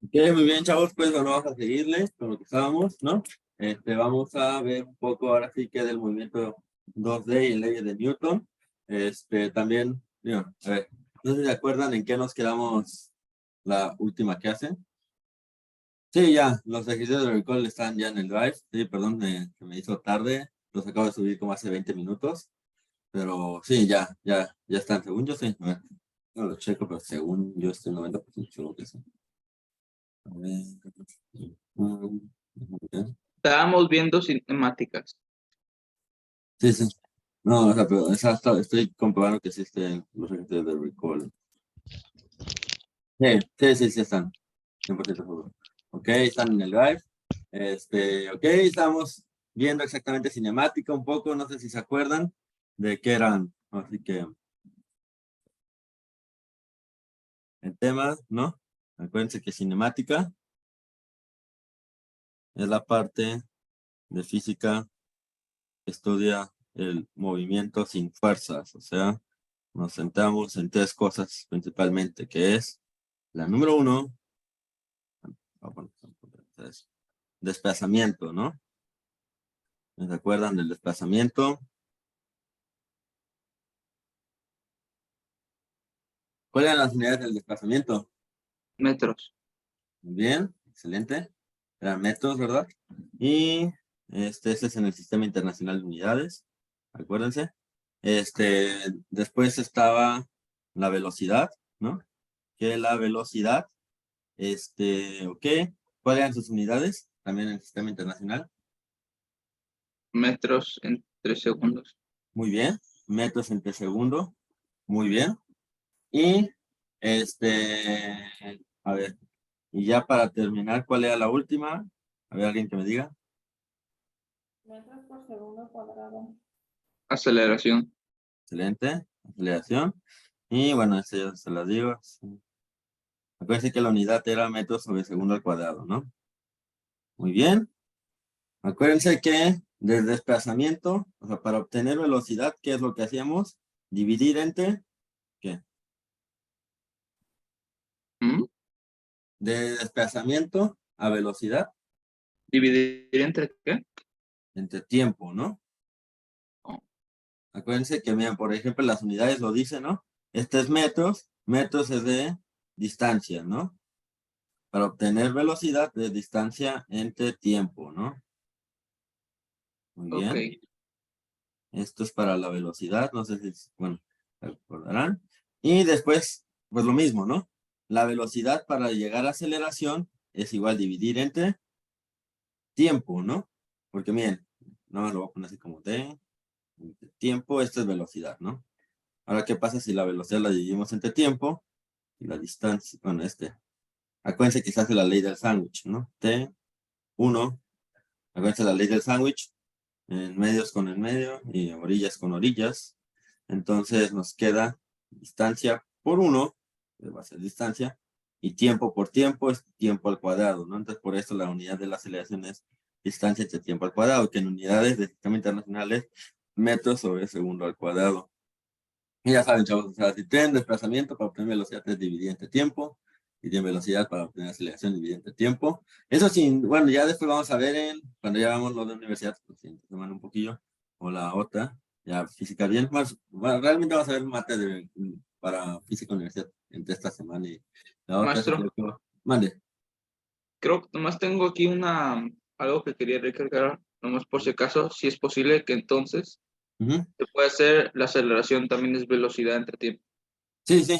Ok, muy bien, chavos, pues bueno, vamos a seguirle con lo que estábamos, ¿no? Vamos a ver un poco ahora sí que del movimiento 2D y leyes de Newton. También, digo, a ver, no sé si se acuerdan en qué nos quedamos la última clase. Sí, ya, los ejercicios de recall están ya en el Drive. Sí, perdón, se me hizo tarde. Los acabo de subir como hace 20 minutos. Pero sí, ya están. Según yo, sí. A ver, no lo checo, pero según yo estoy 90% seguro que sí. A ver. Mm, Estábamos viendo cinemáticas. Sí, sí. No, o sea, pero estoy comprobando que sí estén los ejercicios de recall. Sí están. 100% seguro. Ok, están en el Drive. Ok, estamos viendo exactamente cinemática un poco, no sé si se acuerdan de qué eran. Así que el tema, ¿no? Acuérdense que cinemática es la parte de física que estudia el movimiento sin fuerzas. O sea, nos centramos en tres cosas principalmente, que es la número uno, desplazamiento, ¿no? ¿Se acuerdan del desplazamiento? ¿Cuáles eran las unidades del desplazamiento? Metros. Muy bien, excelente. Eran metros, ¿verdad? Y este es en el Sistema Internacional de Unidades, acuérdense. Después estaba la velocidad, ¿no? Que la velocidad, ok. ¿Cuáles eran sus unidades? También en el Sistema Internacional. Metros en 3 segundos. Muy bien. Metros entre segundo. Muy bien. Y, a ver, y ya para terminar, ¿cuál era la última? A ver, alguien que me diga. Metros por segundo cuadrado. Aceleración. Excelente. Aceleración. Y bueno, eso ya se las digo. Sí. Acuérdense que la unidad era metros sobre segundo al cuadrado, ¿no? Muy bien. Acuérdense que del desplazamiento, o sea, para obtener velocidad, ¿qué es lo que hacíamos? Dividir entre, ¿qué? ¿Mm? De desplazamiento a velocidad, ¿Dividir entre qué? entre tiempo, ¿no? Oh, Acuérdense que, miren, por ejemplo, las unidades lo dicen, ¿no? Este es metros, metros es de distancia, ¿no? Para obtener velocidad de distancia entre tiempo, ¿no? Muy ok. bien. Esto es para la velocidad, no sé si, bueno, recordarán. Y después, pues lo mismo, ¿no? La velocidad para llegar a aceleración es igual dividir entre tiempo, ¿no? Porque miren, no lo voy a poner así como T, entre tiempo, esto es velocidad, ¿no? Ahora, ¿qué pasa si la velocidad la dividimos entre tiempo y la distancia? Bueno, acuérdense que se hace la ley del sándwich, ¿no? T1, acuérdense la ley del sándwich, en medios con el medio y orillas con orillas. Entonces nos queda distancia por 1, que va a ser distancia, y tiempo por tiempo es tiempo al cuadrado, ¿no? Entonces por eso la unidad de la aceleración es distancia entre tiempo al cuadrado, que en unidades de sistema internacional es metros sobre segundo al cuadrado. Y ya saben, chavos, o sea, si tienen desplazamiento para obtener velocidad es dividir entre tiempo, y tienen velocidad para obtener aceleración dividir entre tiempo. Eso sí, bueno, ya después vamos a ver cuando ya vamos lo de universidad, pues siguiente semana un poquillo, o la otra, ya física bien, más, bueno, realmente vamos a ver mate para física universidad entre esta semana y la otra. Maestro, Mande. creo que nomás tengo aquí algo que quería recargar, nomás por si acaso, si es posible que entonces Ujú. se puede hacer la aceleración también es velocidad entre tiempo. Sí, sí,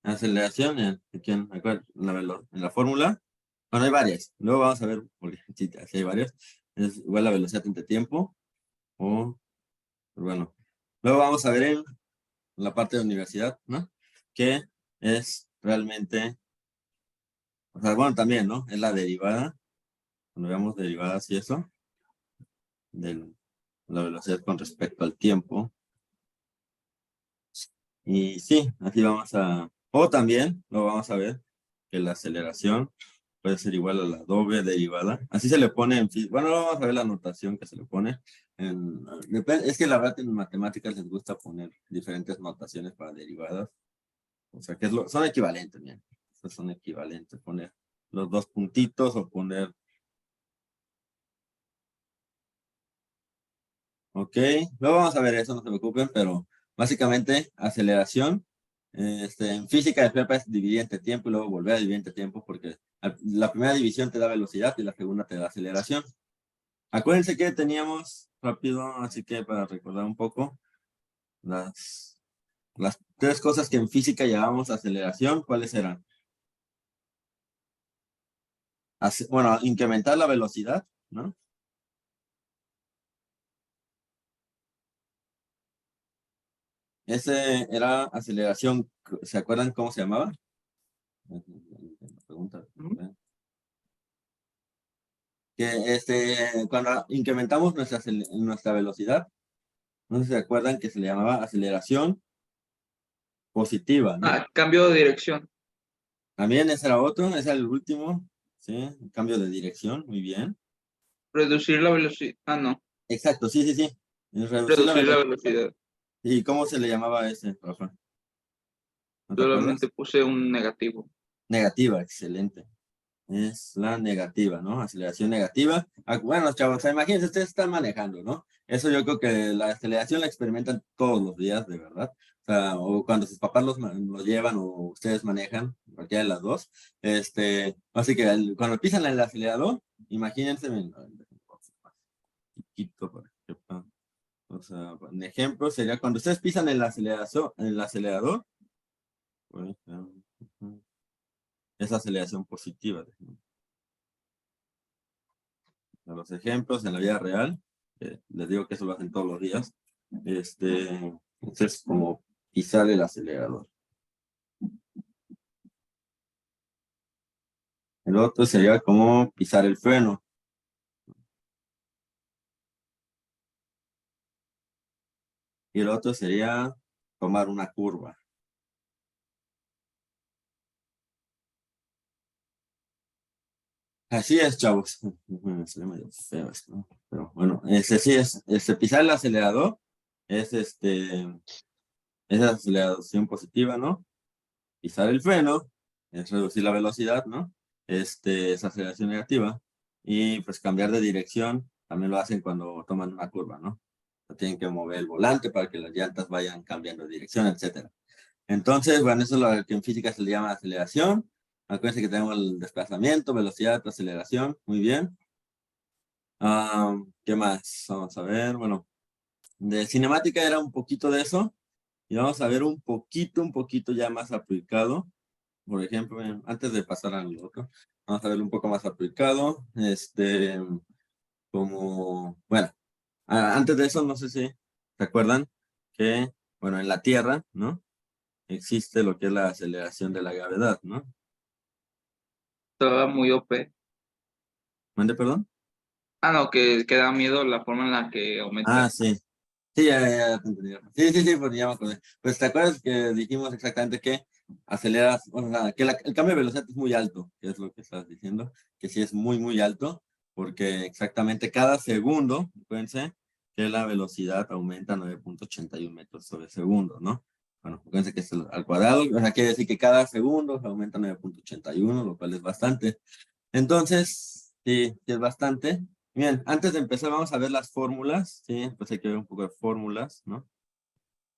aceleración aquí en la fórmula. Bueno, hay varias. Luego vamos a ver, porque sí, sí hay varias. Es igual la velocidad entre tiempo. O, pues bueno. Luego vamos a ver en la parte de universidad, ¿no? Que es realmente, o sea, bueno, también, ¿no? Es la derivada. Cuando veamos derivadas y eso, de la velocidad con respecto al tiempo. Y sí, así vamos o también lo vamos a ver, que la aceleración puede ser igual a la doble derivada. Así se le pone bueno, vamos a ver la notación que se le pone. Es que la verdad en matemáticas les gusta poner diferentes notaciones para derivadas. O sea, son equivalentes, bien. Estos son equivalentes, poner los dos puntitos o poner. Ok, luego vamos a ver eso, no se preocupen, pero básicamente aceleración. En física de prepa es dividir entre tiempo y luego volver a dividir entre tiempo porque la primera división te da velocidad y la segunda te da aceleración. Acuérdense que teníamos rápido, así que para recordar un poco, las tres cosas que en física llamamos aceleración, ¿cuáles eran? Bueno, incrementar la velocidad, ¿no? Ese era aceleración, ¿se acuerdan cómo se llamaba? Pregunta. Que cuando incrementamos nuestra velocidad, no sé si se acuerdan que se le llamaba aceleración positiva, ¿no? Ah, cambio de dirección. También ese era otro, ese era el último, ¿sí? Cambio de dirección, muy bien. Reducir la velocidad. Ah, no. Exacto, sí, sí, sí. Reducir la Reducir la velocidad. velocidad. ¿Y cómo se le llamaba a ese, Rafa? ¿No te acuerdas? Solamente puse un negativo. Negativa, excelente. Es la negativa, ¿no? Aceleración negativa. Bueno, chavos, imagínense, ustedes están manejando, ¿no? Eso yo creo que la aceleración la experimentan todos los días, de verdad. O sea, o cuando sus papás los llevan o ustedes manejan, cualquiera de las dos. Así que cuando pisan el acelerador, imagínense, chiquito para que sepan. O sea, un ejemplo sería cuando ustedes pisan el acelerador, pues, es aceleración positiva. Los ejemplos en la vida real, les digo que eso lo hacen todos los días. Entonces, como pisar el acelerador. El otro sería como pisar el freno. Y el otro sería tomar una curva. Así es, chavos. Sería medio feo esto, ¿no? Pero bueno, sí es, pisar el acelerador es aceleración positiva, ¿no? Pisar el freno es reducir la velocidad, ¿no? Es aceleración negativa. Y pues cambiar de dirección también lo hacen cuando toman una curva, ¿no? Tienen que mover el volante para que las llantas vayan cambiando de dirección, etcétera. Entonces, bueno, eso es lo que en física se le llama aceleración. Acuérdense que tenemos el desplazamiento, velocidad, aceleración. Muy bien. ¿Qué más? Vamos a ver. Bueno, de cinemática era un poquito de eso. Y vamos a ver un poquito ya más aplicado. Por ejemplo, antes de pasar al otro, vamos a ver un poco más aplicado. Bueno, antes de eso, no sé si se acuerdan que, bueno, en la Tierra, ¿no? Existe lo que es la aceleración de la gravedad, ¿no? Estaba muy OP. ¿Mande, perdón? Ah, no, que da miedo la forma en la que aumenta. Sí. Sí, ya te entendí. Sí, pues ya me acordé. Pues te acuerdas que dijimos exactamente que aceleras, o sea, que el cambio de velocidad es muy alto, que es lo que estás diciendo, que sí es muy, muy alto, porque exactamente cada segundo, acuérdense, que la velocidad aumenta 9.81 metros sobre segundo, ¿no? Bueno, acuérdense que es al cuadrado, o sea, quiere decir que cada segundo aumenta 9.81, lo cual es bastante. Entonces, sí, sí es bastante. Bien, antes de empezar vamos a ver las fórmulas, ¿sí? Pues hay que ver un poco de fórmulas, ¿no?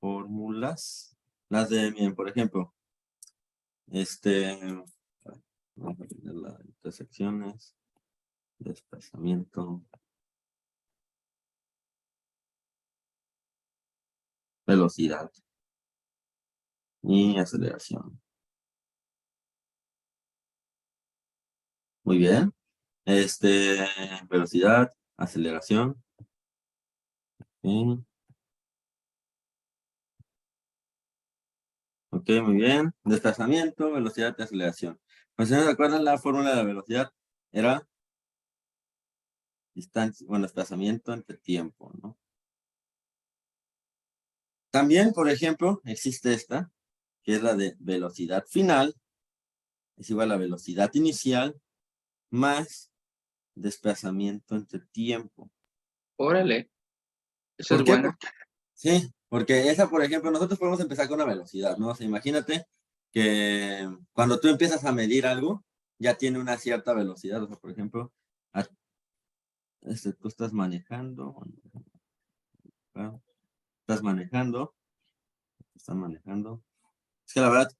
Fórmulas. Las de, bien, por ejemplo, vamos a ver las intersecciones, desplazamiento, velocidad y aceleración. Muy bien. Velocidad, aceleración. ¿Sí? Ok, muy bien. Desplazamiento, velocidad y aceleración. Pues si no se acuerdan, la fórmula de la velocidad era distancia, bueno, desplazamiento entre tiempo, ¿no? También, por ejemplo, existe esta, que es la de velocidad final, es igual a velocidad inicial más desplazamiento entre tiempo. Órale, eso ¿Por es qué? bueno. Sí, porque esa, por ejemplo, nosotros podemos empezar con una velocidad, ¿no? O sea, imagínate que cuando tú empiezas a medir algo, ya tiene una cierta velocidad. O sea, por ejemplo, tú estás manejando, estás manejando, Es que la verdad,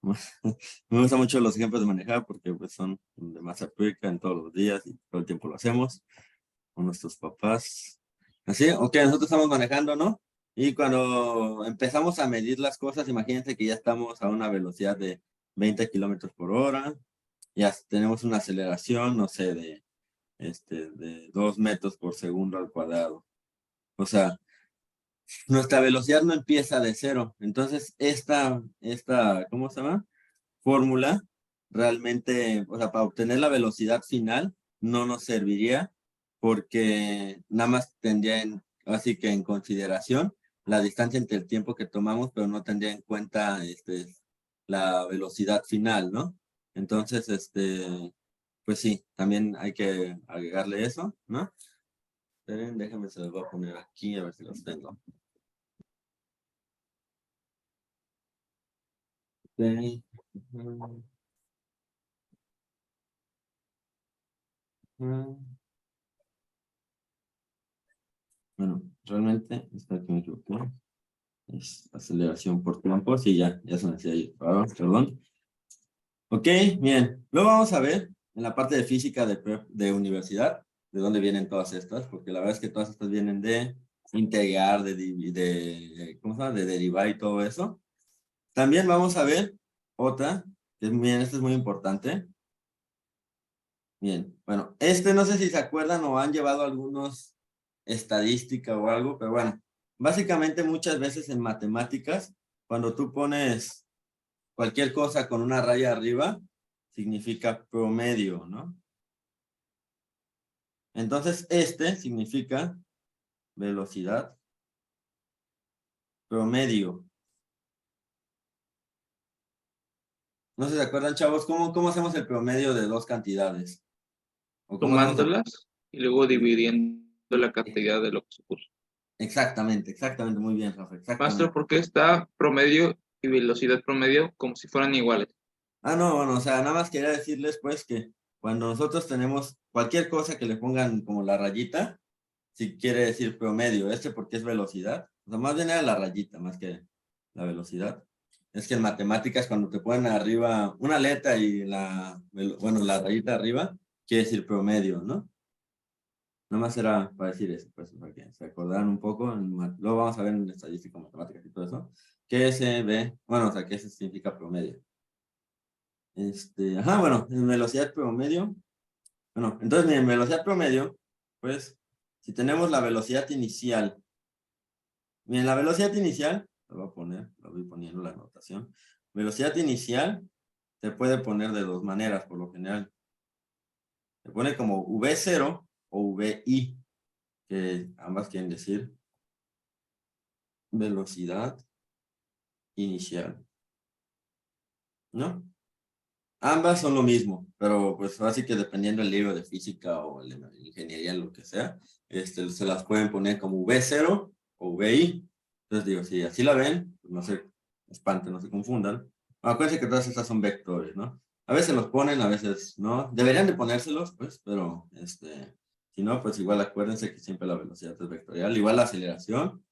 me gustan mucho los ejemplos de manejar porque pues, son de masa pública en todos los días y todo el tiempo lo hacemos con nuestros papás. Así, ok, nosotros estamos manejando, ¿no? Y cuando empezamos a medir las cosas, imagínense que ya estamos a una velocidad de 20 kilómetros por hora, ya tenemos una aceleración, no sé, de 2 metros por segundo al cuadrado. O sea, nuestra velocidad no empieza de cero. Entonces, ¿cómo se llama? Fórmula realmente, o sea, para obtener la velocidad final, no nos serviría porque nada más tendría así que en consideración la distancia entre el tiempo que tomamos, pero no tendría en cuenta la velocidad final, ¿no? Entonces, pues sí, también hay que agregarle eso, ¿no? Esperen, déjenme, se los voy a poner aquí a ver si los tengo. Ok. Bueno, realmente, espera que me equivoqué. Es aceleración por tiempos y ya se me hacía ahí. Perdón. Ok, bien. Luego vamos a ver en la parte de física de universidad, de dónde vienen todas estas, porque la verdad es que todas estas vienen de integrar, ¿cómo se llama? De derivar y todo eso. También vamos a ver otra, bien, esta es muy importante. Bien, bueno, no sé si se acuerdan o han llevado algunos estadística o algo, pero bueno, básicamente muchas veces en matemáticas, cuando tú pones cualquier cosa con una raya arriba, significa promedio, ¿no? Entonces, significa velocidad promedio. No sé si se acuerdan, chavos, ¿cómo hacemos el promedio de dos cantidades? ¿O cómo hacemos Sumándolas y luego dividiendo la cantidad de lo que se puso. Exactamente, muy bien, Rafa, exactamente. Maestro, ¿por qué está promedio y velocidad promedio como si fueran iguales? No, bueno, o sea, nada más quería decirles pues que cuando nosotros tenemos cualquier cosa que le pongan como la rayita, si quiere decir promedio, porque es velocidad, o sea, más bien era la rayita, más que la velocidad. Es que en matemáticas cuando te ponen arriba una letra y la rayita arriba, quiere decir promedio, ¿no? Nada más era para decir eso, pues, para que se acordaran un poco. Luego vamos a ver en estadística, matemáticas y todo eso, que se ve, bueno, o sea, que eso significa promedio. Bueno, en velocidad promedio. Bueno, entonces en velocidad promedio, pues, si tenemos la velocidad inicial. Miren, la velocidad inicial, lo voy poniendo la anotación. Velocidad inicial se puede poner de dos maneras, por lo general. Se pone como V0 o VI, que ambas quieren decir velocidad inicial, ¿no? Ambas son lo mismo, pero pues así que dependiendo del libro de física o de ingeniería, lo que sea, se las pueden poner como V0 o VI. Entonces digo, si así la ven, pues no se espanten, no se confundan. Acuérdense que todas estas son vectores, ¿no? A veces los ponen, a veces no. Deberían de ponérselos, pues, pero si no, pues igual acuérdense que siempre la velocidad es vectorial. Igual la aceleración.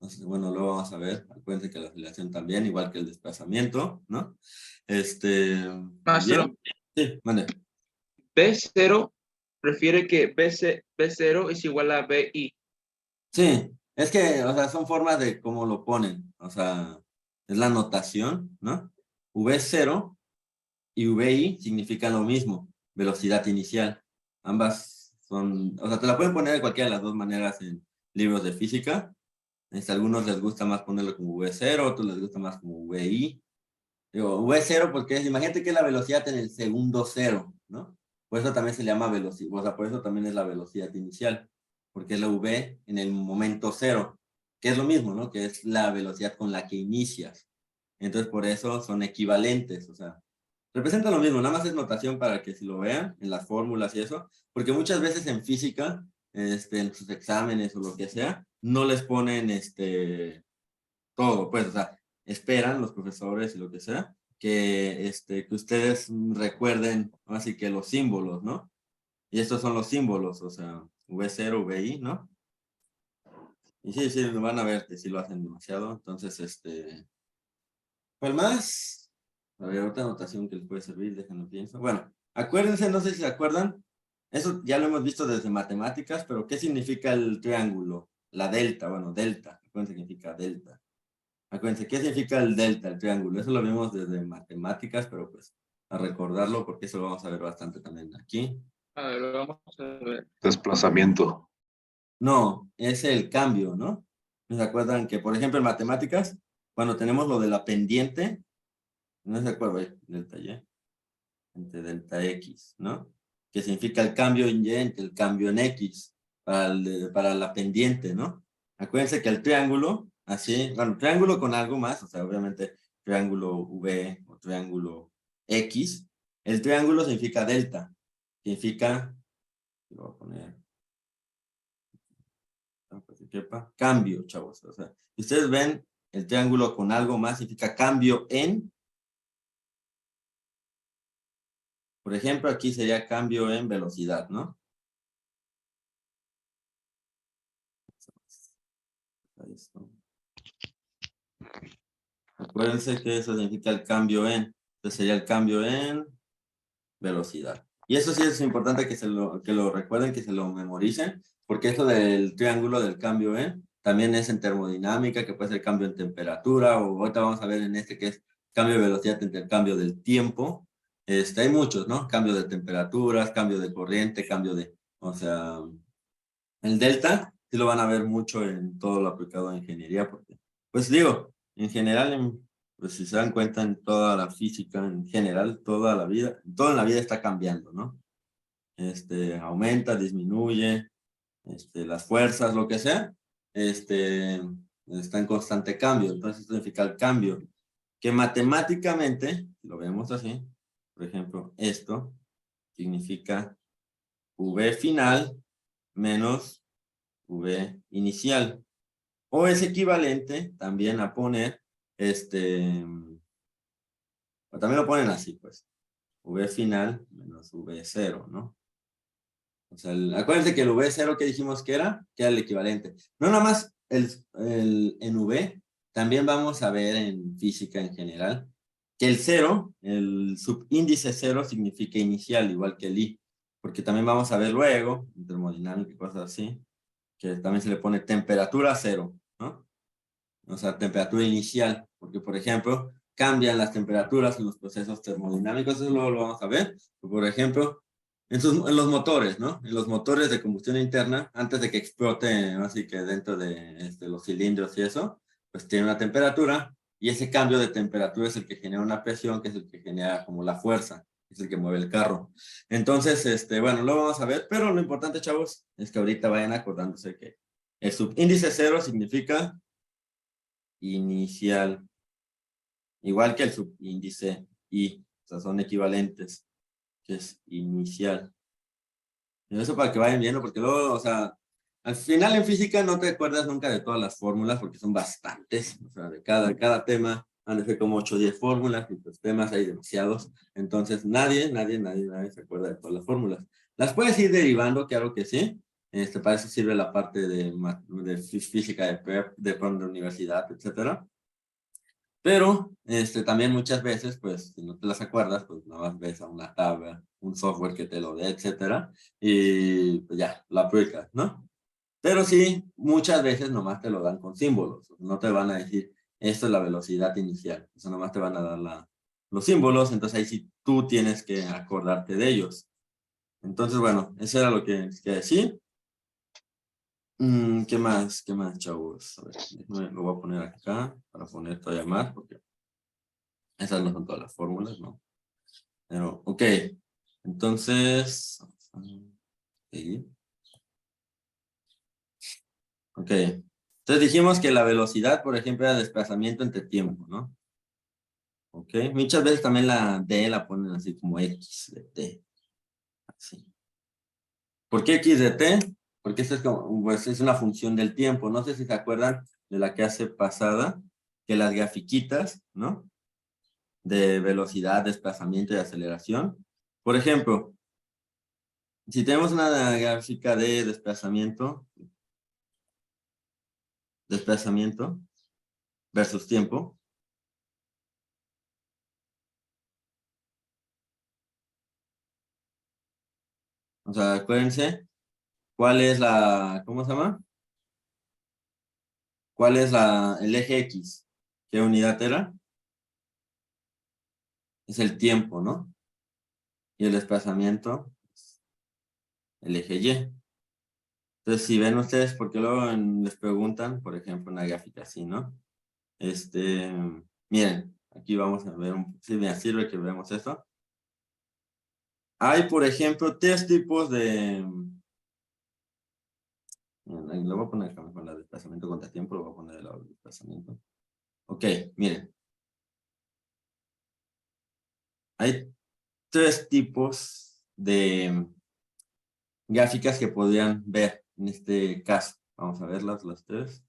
Entonces, bueno, luego vamos a ver. Acuérdense que la aceleración también, igual que el desplazamiento, ¿no? Maestro, Bien. Sí, mande. B0 refiere que B0 es igual a BI. Sí, es que, o sea, son formas de cómo lo ponen. O sea, es la notación, ¿no? V0 y VI significan lo mismo, velocidad inicial. Ambas son, o sea, te la pueden poner de cualquiera de las dos maneras en libros de física. A algunos les gusta más ponerlo como V0, otros les gusta más como VI. Digo, V0 porque imagínate que es la velocidad en el segundo cero, ¿no? Por eso también se le llama velocidad, o sea, por eso también es la velocidad inicial, porque es la V en el momento cero, que es lo mismo, ¿no? Que es la velocidad con la que inicias. Entonces, por eso son equivalentes, o sea, representa lo mismo, nada más es notación para que si lo vean en las fórmulas y eso, porque muchas veces en física, en sus exámenes o lo que sea, no les ponen todo, pues, o sea, esperan los profesores y lo que sea, que ustedes recuerden, así que los símbolos, ¿no? Y estos son los símbolos, o sea, V0, VI, ¿no? Y sí, lo van a ver que sí lo hacen demasiado. Entonces, ¿cuál más? A ver, otra anotación que les puede servir, déjenme pienso. Bueno, acuérdense, no sé si se acuerdan, eso ya lo hemos visto desde matemáticas, pero ¿qué significa el triángulo? La delta, bueno, delta, acuérdense qué significa delta. Acuérdense, ¿qué significa el delta, el triángulo? Eso lo vimos desde matemáticas, pero pues a recordarlo porque eso lo vamos a ver bastante también aquí. A ver, vamos a ver. Desplazamiento. No, es el cambio, ¿no? ¿No se acuerdan que, por ejemplo, en matemáticas, cuando tenemos lo de la pendiente, no se acuerdan, delta Y, entre delta X, ¿no? Que significa el cambio en Y entre el cambio en X para la pendiente, ¿no? Acuérdense que el triángulo, así, bueno, triángulo con algo más, o sea, obviamente triángulo V o triángulo X, el triángulo significa delta, significa, lo voy a poner, cambio, chavos. O sea, si ustedes ven el triángulo con algo más, significa cambio en. Por ejemplo, aquí sería cambio en velocidad, ¿no? Acuérdense que eso significa el cambio en. Entonces sería el cambio en velocidad. Y eso sí es importante que lo recuerden, que se lo memoricen, porque eso del triángulo del cambio en también es en termodinámica, que puede ser cambio en temperatura, o ahorita vamos a ver en que es cambio de velocidad entre el cambio del tiempo. Hay muchos, ¿no? Cambio de temperaturas, cambio de corriente, o sea, el delta sí lo van a ver mucho en todo lo aplicado a ingeniería, porque, pues digo, en general, pues si se dan cuenta en toda la física, en general, toda la vida, toda la vida está cambiando, ¿no? Aumenta, disminuye, las fuerzas, lo que sea, está en constante cambio. Entonces, esto significa el cambio, que matemáticamente, si lo vemos así, por ejemplo, esto significa V final menos V inicial. O es equivalente también a poner, o también lo ponen así, pues, V final menos V0, ¿no? O sea, acuérdense que el V0 que dijimos que era el equivalente. No nada más en V, también vamos a ver en física en general, que el 0, el subíndice 0 significa inicial, igual que el I, porque también vamos a ver luego, en termodinámica y cosas así, que también se le pone temperatura 0, ¿no? O sea, temperatura inicial, porque por ejemplo, cambian las temperaturas en los procesos termodinámicos, eso luego lo vamos a ver. Por ejemplo, en los motores, ¿no? En los motores de combustión interna, antes de que explote, así que dentro de los cilindros y eso, pues tiene una temperatura, y ese cambio de temperatura es el que genera una presión, que es el que genera como la fuerza, es el que mueve el carro. Entonces, bueno, lo vamos a ver, pero lo importante, chavos, es que ahorita vayan acordándose que el subíndice 0 significa inicial, igual que el subíndice I, o sea, son equivalentes, que es inicial. Y eso para que vayan viendo, porque luego, o sea, al final en física no te acuerdas nunca de todas las fórmulas, porque son bastantes, o sea, de cada tema han de ser como 8 o 10 fórmulas, y pues temas hay demasiados, entonces nadie se acuerda de todas las fórmulas. Las puedes ir derivando, claro que sí, para eso sirve la parte de física de prep, de universidad, etcétera. Pero también muchas veces, pues, si no te las acuerdas, pues nada más ves a una tabla, un software que te lo dé, etcétera, y pues ya, lo aplicas, ¿no? Pero sí, muchas veces nomás te lo dan con símbolos, no te van a decir, esto es la velocidad inicial, eso nomás te van a dar los símbolos, entonces ahí sí tú tienes que acordarte de ellos. Entonces, bueno, eso era lo que quería decir. ¿Qué más, chavos? A ver, lo voy a poner acá para poner todavía más, porque esas no son todas las fórmulas, ¿no? Pero, ok. Entonces, seguir. Ok. Entonces dijimos que la velocidad, por ejemplo, era desplazamiento entre tiempo, ¿no? Ok. Muchas veces también la D la ponen así como X de T. Así. ¿Por qué X de T? Porque esto es como, pues es una función del tiempo. No sé si se acuerdan de la clase pasada, que las grafiquitas, ¿no? de velocidad, desplazamiento y aceleración. Por ejemplo, si tenemos una gráfica de desplazamiento versus tiempo. O sea, acuérdense, ¿cuál es la, cómo se llama? ¿Cuál es el eje X? ¿Qué unidad era? Es el tiempo, ¿no? Y el desplazamiento, el eje Y. Entonces, si ven ustedes, porque luego les preguntan, por ejemplo, una gráfica así, ¿no? Miren, aquí vamos a ver, si me sirve que veamos esto. Hay, por ejemplo, tres tipos de... Miren, lo voy a poner acá mejor, la desplazamiento contra tiempo, lo voy a poner del lado del desplazamiento. Ok, miren. Hay tres tipos de gráficas que podrían ver en este caso. Vamos a verlas las tres.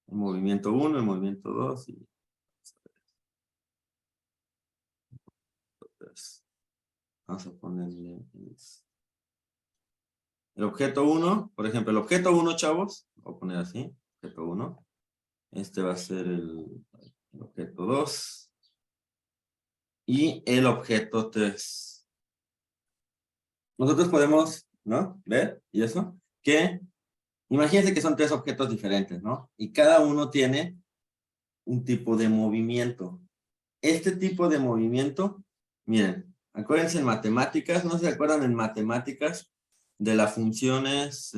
El movimiento 1, el movimiento 2 y... Vamos a ponerle el objeto 1, por ejemplo, el objeto 1, chavos, voy a poner así, objeto 1. Este va a ser el objeto 2 y el objeto 3. Nosotros podemos, ¿no? Ver, y eso, que imagínense que son tres objetos diferentes, ¿no? Y cada uno tiene un tipo de movimiento. Este tipo de movimiento, miren, acuérdense en matemáticas, no se acuerdan en matemáticas de las funciones,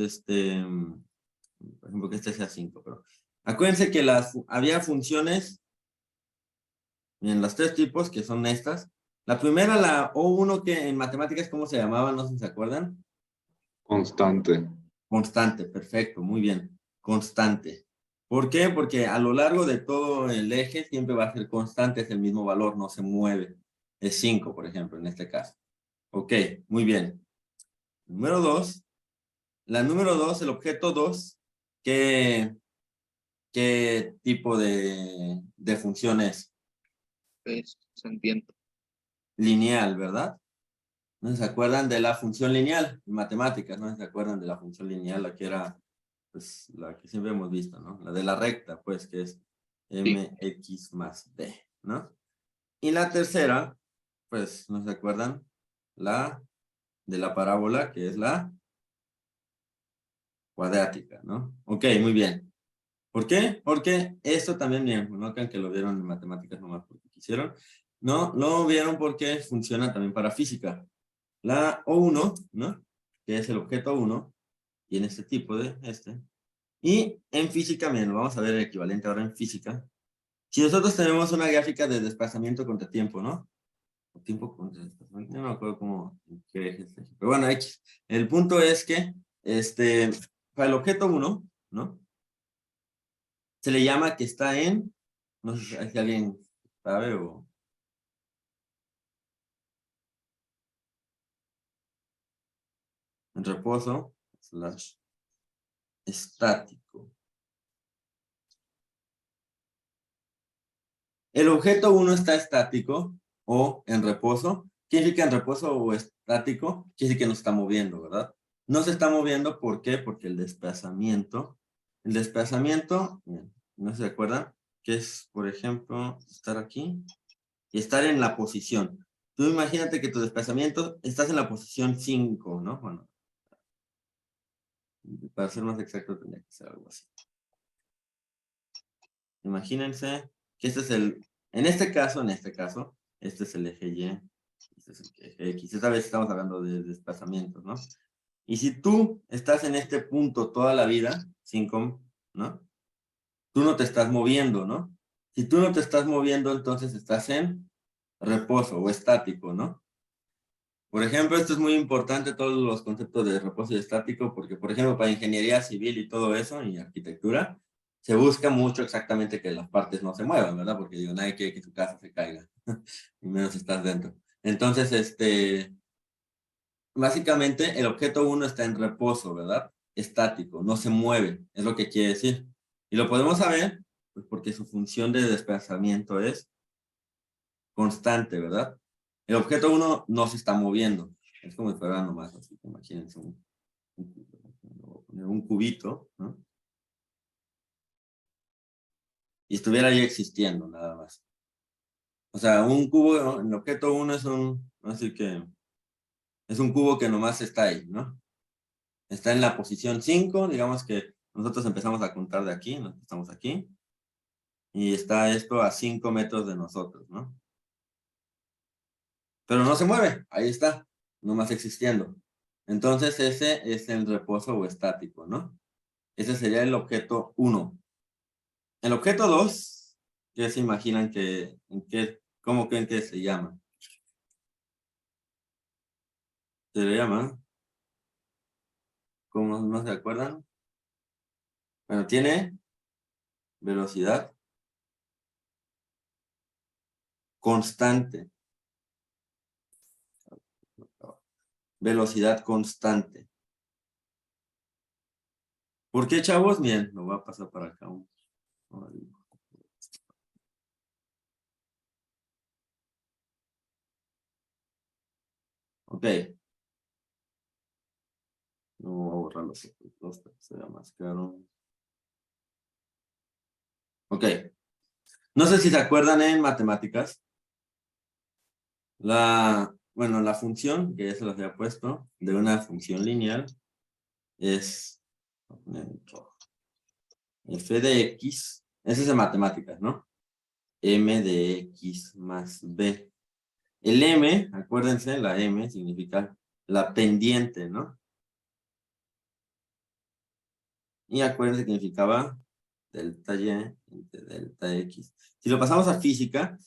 por ejemplo que este sea 5, pero acuérdense que había funciones, miren, los tres tipos que son estas. La primera, la O1, que en matemáticas, ¿cómo se llamaba? No sé si se acuerdan. Constante. Constante, perfecto, muy bien. Constante. ¿Por qué? Porque a lo largo de todo el eje siempre va a ser constante, es el mismo valor, no se mueve. Es 5, por ejemplo, en este caso. Ok, muy bien. Número 2. La número 2, el objeto 2, ¿qué tipo de función es? Es sentiente. Lineal, ¿verdad? ¿No se acuerdan de la función lineal en matemáticas? ¿No se acuerdan de la función lineal, la que era, pues, la que siempre hemos visto, ¿no? La de la recta, pues, que es mx más b, ¿no? Y la tercera, pues, ¿no se acuerdan? La de la parábola, que es la cuadrática, ¿no? Ok, muy bien. ¿Por qué? Porque esto también, miren, no crean que lo vieron en matemáticas nomás porque quisieron. No, lo vieron porque funciona también para física. La O1, ¿no? Que es el objeto 1, tiene este tipo de Y en física, miren, lo vamos a ver el equivalente ahora en física. Si nosotros tenemos una gráfica de desplazamiento contra tiempo, ¿no? O tiempo contra desplazamiento, no me acuerdo cómo, qué eje es este. Pero bueno, X. El punto es que, para el objeto 1, ¿no? Se le llama que está en, no sé si alguien sabe o... en reposo, / estático. El objeto 1 está estático o en reposo. ¿Qué significa en reposo o estático? Quiere decir que no se está moviendo, ¿verdad? No se está moviendo, ¿por qué? Porque el desplazamiento, no se acuerdan, que es, por ejemplo, estar aquí y estar en la posición. Tú imagínate que tu desplazamiento, estás en la posición 5, ¿no? Bueno, para ser más exacto tendría que ser algo así. Imagínense que este es en este caso, este es el eje Y, este es el eje X. Esta vez estamos hablando de desplazamientos, ¿no? Y si tú estás en este punto toda la vida, 5, ¿no? Tú no te estás moviendo, ¿no? Si tú no te estás moviendo, entonces estás en reposo o estático, ¿no? Por ejemplo, esto es muy importante, todos los conceptos de reposo y estático, porque, por ejemplo, para ingeniería civil y todo eso, y arquitectura, se busca mucho exactamente que las partes no se muevan, ¿verdad? Porque digo, nadie quiere que su casa se caiga, y menos si estás dentro. Entonces, básicamente, el objeto 1 está en reposo, ¿verdad? Estático, no se mueve, es lo que quiere decir. Y lo podemos saber Pues porque su función de desplazamiento es constante, ¿verdad? El objeto 1 no se está moviendo. Es como si fuera nomás, así que imagínense un cubito, ¿no? Y estuviera ahí existiendo, nada más. O sea, un cubo, ¿no? El objeto 1 es así que, es un cubo que nomás está ahí, ¿no? Está en la posición 5, digamos que nosotros empezamos a contar de aquí, ¿no? Estamos aquí. Y está esto a 5 metros de nosotros, ¿no? Pero no se mueve, ahí está, nomás existiendo. Entonces ese es el reposo o estático, ¿no? Ese sería el objeto 1. El objeto 2, ¿qué se imaginan cómo creen que se llama? ¿Se le llama? ¿Cómo no se acuerdan? Bueno, tiene velocidad constante. Velocidad constante. ¿Por qué, chavos? Miren, lo voy a pasar para acá. Ok. No voy a borrar los otros para que se vea más claro. Ok. No sé si se acuerdan en matemáticas. Bueno, la función, que ya se los había puesto, de una función lineal es f de x. Ese es de matemáticas, ¿no? M de x más b. El m, acuérdense, la m significa la pendiente, ¿no? Y acuérdense que significaba delta y entre delta x. Si lo pasamos a física,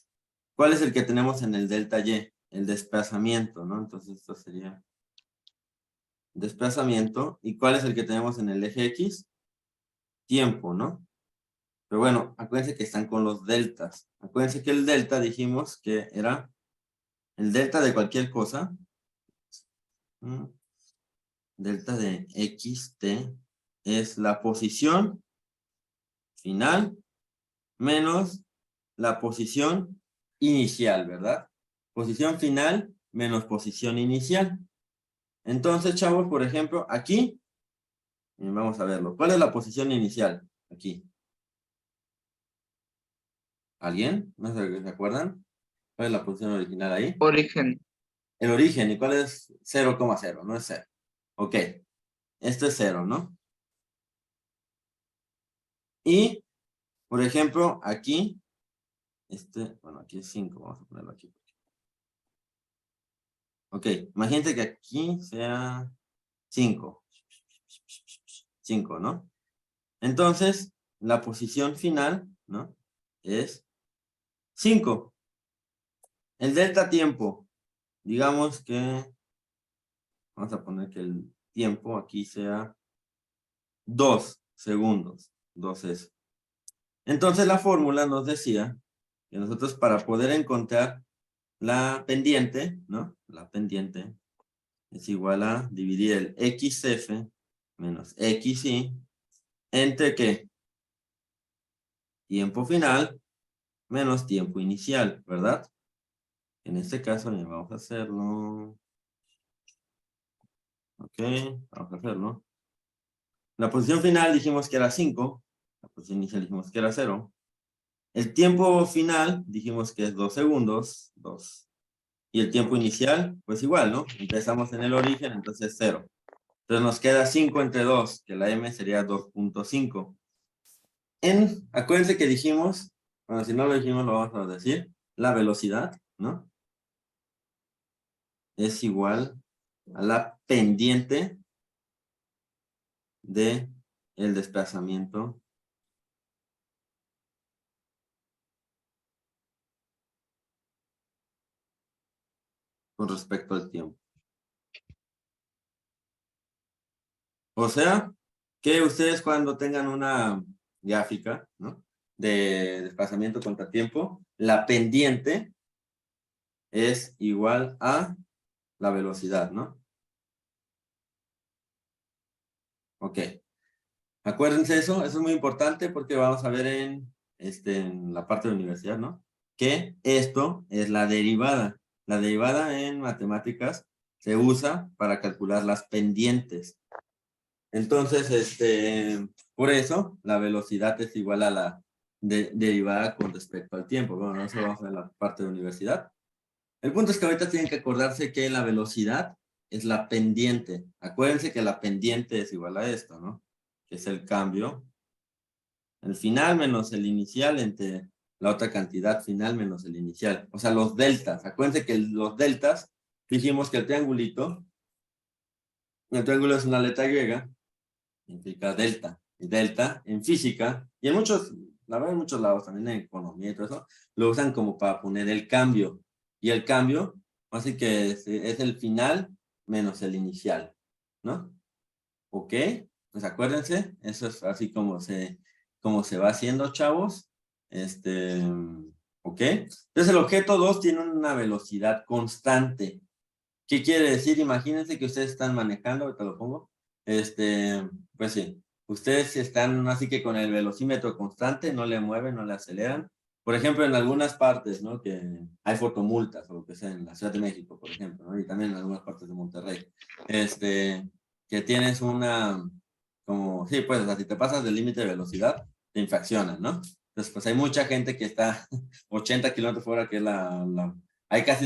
¿cuál es el que tenemos en el delta y? El desplazamiento, ¿no? Entonces esto sería desplazamiento. ¿Y cuál es el que tenemos en el eje x? Tiempo, ¿no? Pero bueno, acuérdense que están con los deltas. Acuérdense que el delta dijimos que era el delta de cualquier cosa. Delta de xt es la posición final menos la posición inicial, ¿verdad? Posición final menos posición inicial. Entonces, chavos, por ejemplo, aquí, vamos a verlo. ¿Cuál es la posición inicial? Aquí. ¿Alguien? ¿No se acuerdan? ¿Cuál es la posición original ahí? Origen. El origen. ¿Y cuál es 0,0? No es 0. Ok. Esto es 0, ¿no? Y, por ejemplo, aquí, bueno, aquí es 5. Vamos a ponerlo aquí. Ok. Imagínate que aquí sea 5. 5, ¿no? Entonces, la posición final, ¿no? Es 5. El delta tiempo, digamos que, vamos a poner que el tiempo aquí sea 2 segundos. 2 es. Entonces la fórmula nos decía que nosotros para poder encontrar la pendiente, ¿no? La pendiente es igual a dividir el xf menos xy entre ¿qué? Tiempo final menos tiempo inicial, ¿verdad? En este caso, vamos a hacerlo. Ok, vamos a hacerlo. La posición final dijimos que era 5. La posición inicial dijimos que era 0. El tiempo final dijimos que es 2 segundos. 2. Y el tiempo inicial, pues igual, ¿no? Empezamos en el origen, entonces 0. Entonces nos queda 5 entre 2, que la m sería 2.5. Acuérdense que dijimos, bueno, si no lo dijimos lo vamos a decir, la velocidad, ¿no? Es igual a la pendiente de el desplazamiento con respecto al tiempo. O sea, que ustedes cuando tengan una gráfica, ¿no? De desplazamiento contra tiempo, la pendiente es igual a la velocidad, ¿no? Ok. Acuérdense eso es muy importante porque vamos a ver en en la parte de universidad, ¿no? Que esto es la derivada. La derivada en matemáticas se usa para calcular las pendientes. Entonces, por eso la velocidad es igual a la derivada con respecto al tiempo. Bueno, no eso vamos a ver en la parte de universidad. El punto es que ahorita tienen que acordarse que la velocidad es la pendiente. Acuérdense que la pendiente es igual a esto, ¿no? Que es el cambio. El final menos el inicial entre la otra cantidad final menos el inicial. O sea, los deltas. Acuérdense que los deltas, dijimos que el triángulo es una letra griega, implica delta. Y delta en física, y en muchos, la verdad en muchos lados, también en economía y todo eso, lo usan como para poner el cambio. Y el cambio, así que es el final menos el inicial, ¿no? ¿Ok? Pues acuérdense, eso es así como se va haciendo, chavos. ¿Ok? Entonces el objeto 2 tiene una velocidad constante. ¿Qué quiere decir? Imagínense que ustedes están manejando, ahorita lo pongo. Pues sí, ustedes están así que con el velocímetro constante, no le mueven, no le aceleran. Por ejemplo, en algunas partes, ¿no? Que hay fotomultas o lo que sea, en la Ciudad de México, por ejemplo, ¿no? Y también en algunas partes de Monterrey. Que tienes como, sí, pues, o sea, si te pasas del límite de velocidad, te infraccionan, ¿no? Entonces, pues hay mucha gente que está 80 kilómetros por hora, que es ahí casi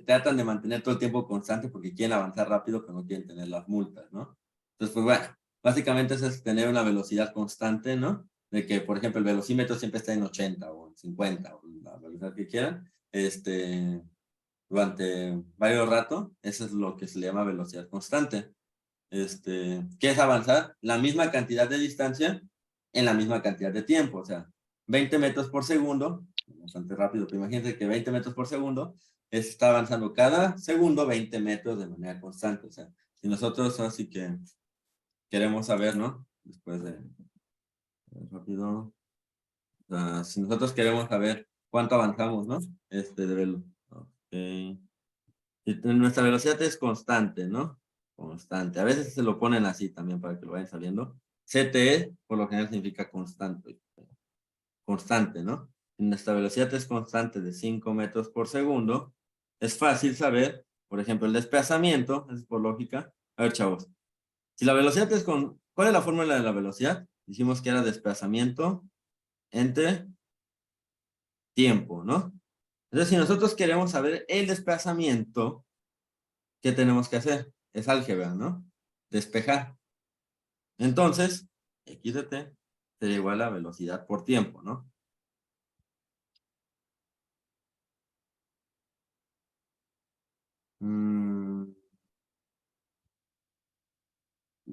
tratan de mantener todo el tiempo constante porque quieren avanzar rápido, pero no quieren tener las multas, ¿no? Entonces, pues bueno, básicamente eso es tener una velocidad constante, ¿no? De que, por ejemplo, el velocímetro siempre está en 80 o en 50, o la velocidad que quieran, durante varios rato, eso es lo que se le llama velocidad constante. ¿Qué es avanzar? La misma cantidad de distancia en la misma cantidad de tiempo, o sea, 20 metros por segundo, bastante rápido, pero imagínense que 20 metros por segundo está avanzando cada segundo 20 metros de manera constante, o sea, si nosotros así que queremos saber, ¿no? Después de rápido, o sea, si nosotros queremos saber cuánto avanzamos, ¿no? Ok. Nuestra velocidad es constante, ¿no? Constante. A veces se lo ponen así también para que lo vayan sabiendo. CTE, por lo general, significa constante. Constante, ¿no? Si nuestra velocidad es constante de 5 metros por segundo, es fácil saber, por ejemplo, el desplazamiento, es por lógica. A ver, chavos. Si la velocidad es ¿cuál es la fórmula de la velocidad? Dijimos que era desplazamiento entre tiempo, ¿no? Entonces, si nosotros queremos saber el desplazamiento, ¿qué tenemos que hacer? Es álgebra, ¿no? Despejar. Entonces, x de t sería igual a velocidad por tiempo, ¿no?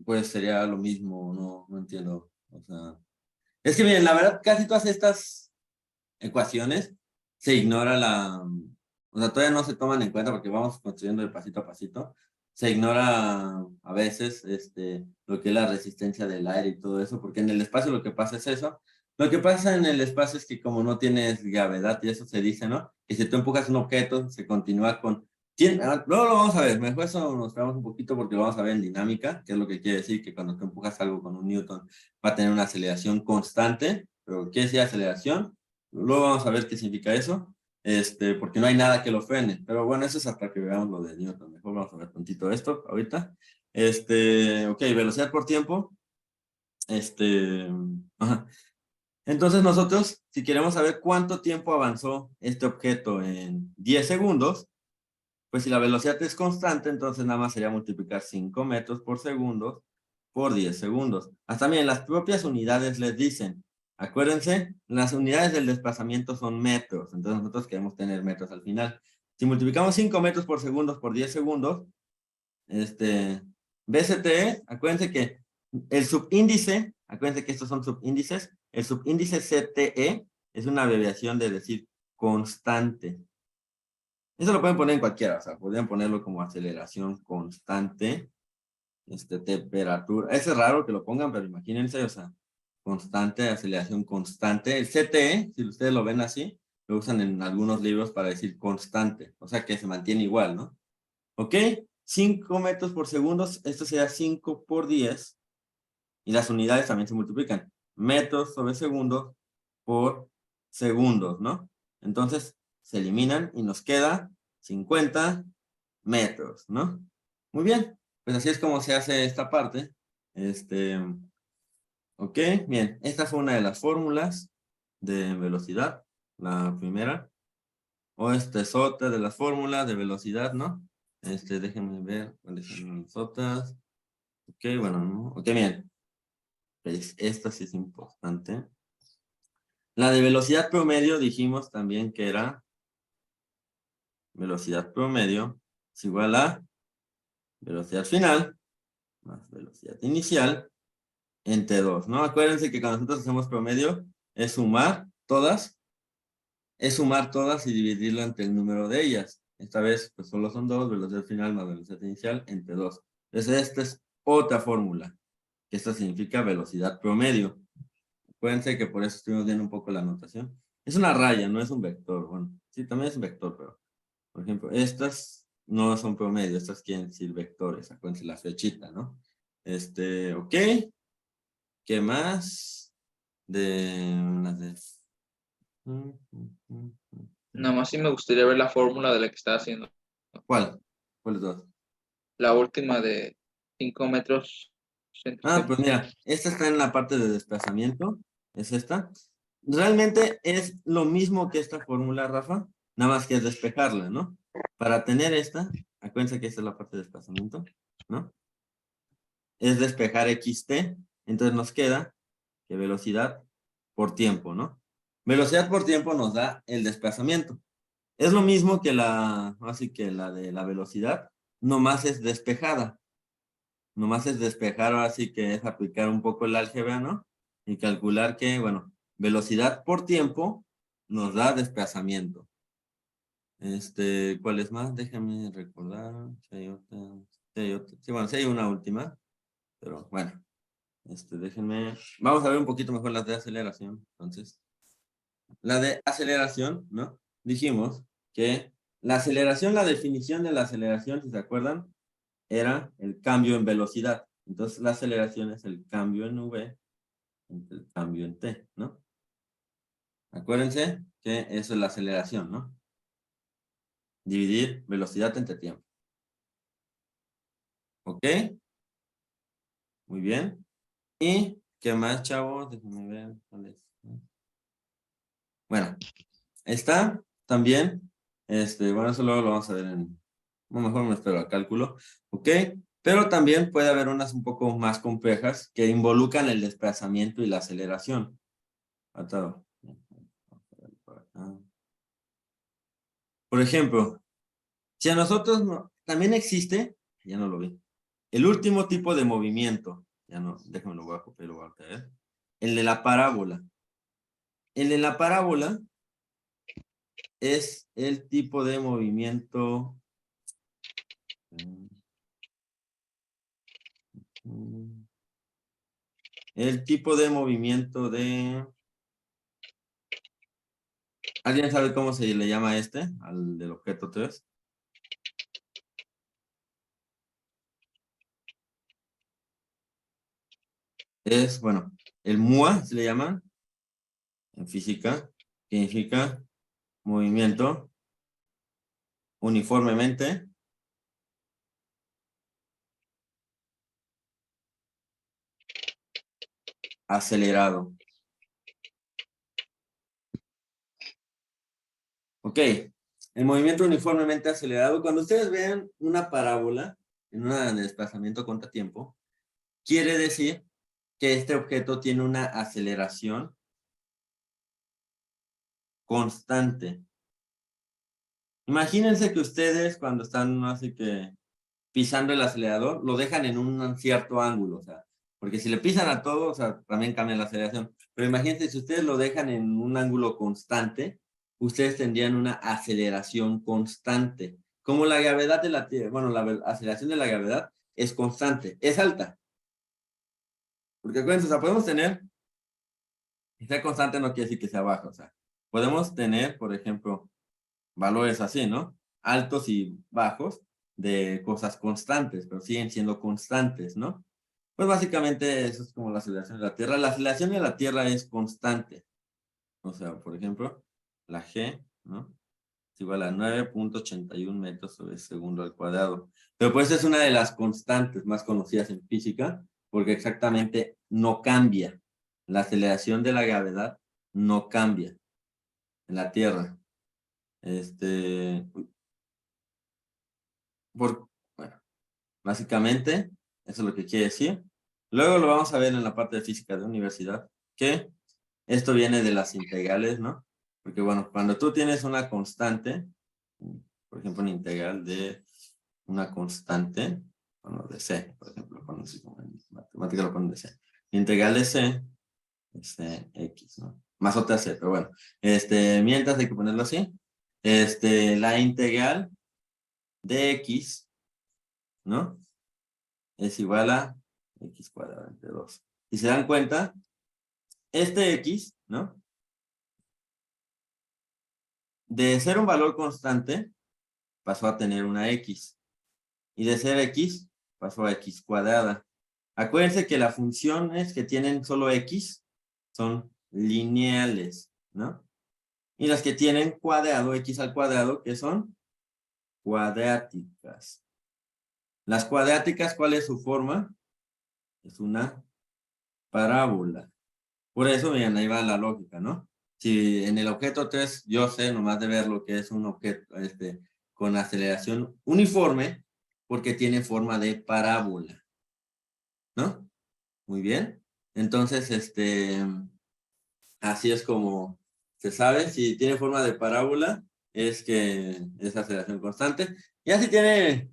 Pues sería lo mismo, no entiendo. O sea, es que miren, la verdad, casi todas estas ecuaciones se ignora o sea, todavía no se toman en cuenta porque vamos construyendo de pasito a pasito. Se ignora a veces lo que es la resistencia del aire y todo eso, porque en el espacio lo que pasa es eso. Lo que pasa en el espacio es que como no tienes gravedad y eso se dice, ¿no? Que si tú empujas un objeto, se continúa con... Luego lo vamos a ver, mejor eso nos esperamos un poquito porque lo vamos a ver en dinámica, que es lo que quiere decir que cuando tú empujas algo con un newton va a tener una aceleración constante, pero ¿qué es la aceleración? Luego vamos a ver qué significa eso, porque no hay nada que lo frene. Pero bueno, eso es hasta que veamos lo de Newton. Mejor vamos a ver tantito esto ahorita. Ok, velocidad por tiempo. Ajá. Entonces nosotros, si queremos saber cuánto tiempo avanzó este objeto en 10 segundos, pues si la velocidad es constante, entonces nada más sería multiplicar 5 metros por segundo por 10 segundos. Hasta bien, las propias unidades les dicen, acuérdense, las unidades del desplazamiento son metros, entonces nosotros queremos tener metros al final. Si multiplicamos 5 metros por segundo por 10 segundos, BCTE, acuérdense que el subíndice, acuérdense que estos son subíndices, el subíndice CTE es una abreviación de decir constante. Eso lo pueden poner en cualquiera, o sea, podrían ponerlo como aceleración constante, temperatura. Es raro que lo pongan, pero imagínense, o sea, constante, aceleración constante. El CTE, si ustedes lo ven así, lo usan en algunos libros para decir constante, o sea que se mantiene igual, ¿no? ¿Ok? 5 metros por segundo, esto sería 5 por 10, y las unidades también se multiplican. Metros sobre segundo por segundos, ¿no? Entonces, se eliminan y nos queda 50 metros, ¿no? Muy bien, pues así es como se hace esta parte. Ok, bien, esta fue una de las fórmulas de velocidad, la primera. O esta es otra de las fórmulas de velocidad, ¿no? Déjenme ver cuáles son las otras. Ok, bueno, ¿no? Ok, bien. Pues esta sí es importante. La de velocidad promedio dijimos también que era velocidad promedio es igual a velocidad final más velocidad inicial entre 2, ¿no? Acuérdense que cuando nosotros hacemos promedio es sumar todas y dividirlo entre el número de ellas. Esta vez pues solo son 2, velocidad final más velocidad inicial entre 2. Entonces esta es otra fórmula, que esta significa velocidad promedio. Acuérdense que por eso estuvimos viendo un poco la notación. Es una raya, no es un vector. Bueno, sí, también es un vector, pero por ejemplo, estas no son promedio, estas quieren decir vectores. Acuérdense la flechita, ¿no? Ok. ¿Qué más? Nada más sí me gustaría ver la fórmula de la que está haciendo. ¿Cuál? ¿Cuáles dos? La última de 5 metros. Ah, pues mira, esta está en la parte de desplazamiento. Es esta. Realmente es lo mismo que esta fórmula, Rafa, nada más que es despejarla, ¿no? Para tener esta, acuérdense que esta es la parte de desplazamiento, ¿no? Es despejar XT, entonces nos queda que velocidad por tiempo, ¿no? Velocidad por tiempo nos da el desplazamiento. Es lo mismo que así que la de la velocidad, nomás es despejada. Nomás es despejar, así que es aplicar un poco el álgebra, ¿no? Y calcular que, bueno, velocidad por tiempo nos da desplazamiento. ¿Cuál es más? Déjame recordar. Si hay otra. Sí, bueno, sí hay una última. Pero bueno, déjenme. Vamos a ver un poquito mejor las de aceleración. Entonces, la de aceleración, ¿no? Dijimos que la aceleración, la definición de la aceleración, si se acuerdan, era el cambio en velocidad. Entonces, la aceleración es el cambio en v entre el cambio en t, ¿no? Acuérdense que eso es la aceleración, ¿no? Dividir velocidad entre tiempo. ¿Ok? Muy bien. ¿Y qué más, chavos? Déjenme ver cuál es. Bueno, está también, bueno, eso luego lo vamos a ver mejor me espero al cálculo, ¿ok? Pero también puede haber unas un poco más complejas que involucran el desplazamiento y la aceleración. Atado. Por ejemplo, si a nosotros también existe, ya no lo vi, el último tipo de movimiento, ya no, déjame lo voy a copiar y lo voy a traer, el de la parábola. El de la parábola es el tipo de movimiento. El tipo de movimiento de. ¿Alguien sabe cómo se le llama al del objeto 3? Es, bueno, el MUA se le llama en física, que significa movimiento uniformemente acelerado. Ok, el movimiento uniformemente acelerado, cuando ustedes vean una parábola en un desplazamiento contratiempo, quiere decir que este objeto tiene una aceleración constante. Imagínense que ustedes cuando están así que pisando el acelerador, lo dejan en un cierto ángulo, o sea, porque si le pisan a todo, o sea, también cambia la aceleración. Pero imagínense, si ustedes lo dejan en un ángulo constante, ustedes tendrían una aceleración constante. Como la gravedad de la Tierra, bueno, la aceleración de la gravedad es constante, es alta. Porque acuérdense, o sea, podemos tener, que sea constante no quiere decir que sea baja, o sea, podemos tener, por ejemplo, valores así, ¿no? Altos y bajos de cosas constantes, pero siguen siendo constantes, ¿no? Pues básicamente eso es como la aceleración de la Tierra. La aceleración de la Tierra es constante, O sea, por ejemplo, la G, ¿no? Es igual a 9.81 metros sobre segundo al cuadrado. Pero pues es una de las constantes más conocidas en física, porque exactamente no cambia. La aceleración de la gravedad no cambia en la Tierra. Bueno, básicamente, eso es lo que quiere decir. Luego lo vamos a ver en la parte de física de universidad, que esto viene de las integrales, ¿no? Porque bueno, cuando tú tienes una constante, por ejemplo, una integral de una constante, bueno, de C, por ejemplo, cuando en matemática lo ponen de C. Integral de C es X, ¿no? Más otra C, pero bueno. Mientras hay que ponerlo así. La integral de X, ¿no? Es igual a X cuadrado entre 2. Si se dan cuenta, este X, ¿no? De ser un valor constante, pasó a tener una X. Y de ser X, pasó a X cuadrada. Acuérdense que las funciones que tienen solo X son lineales, ¿no? Y las que tienen cuadrado, X al cuadrado, ¿qué son? Cuadráticas. Las cuadráticas, ¿cuál es su forma? Es una parábola. Por eso, miren, ahí va la lógica, ¿no? Si en el objeto 3 yo sé nomás de ver lo que es un objeto con aceleración uniforme, porque tiene forma de parábola, ¿no? Muy bien. Entonces, así es como se sabe. Si tiene forma de parábola, es que es aceleración constante. Ya si tiene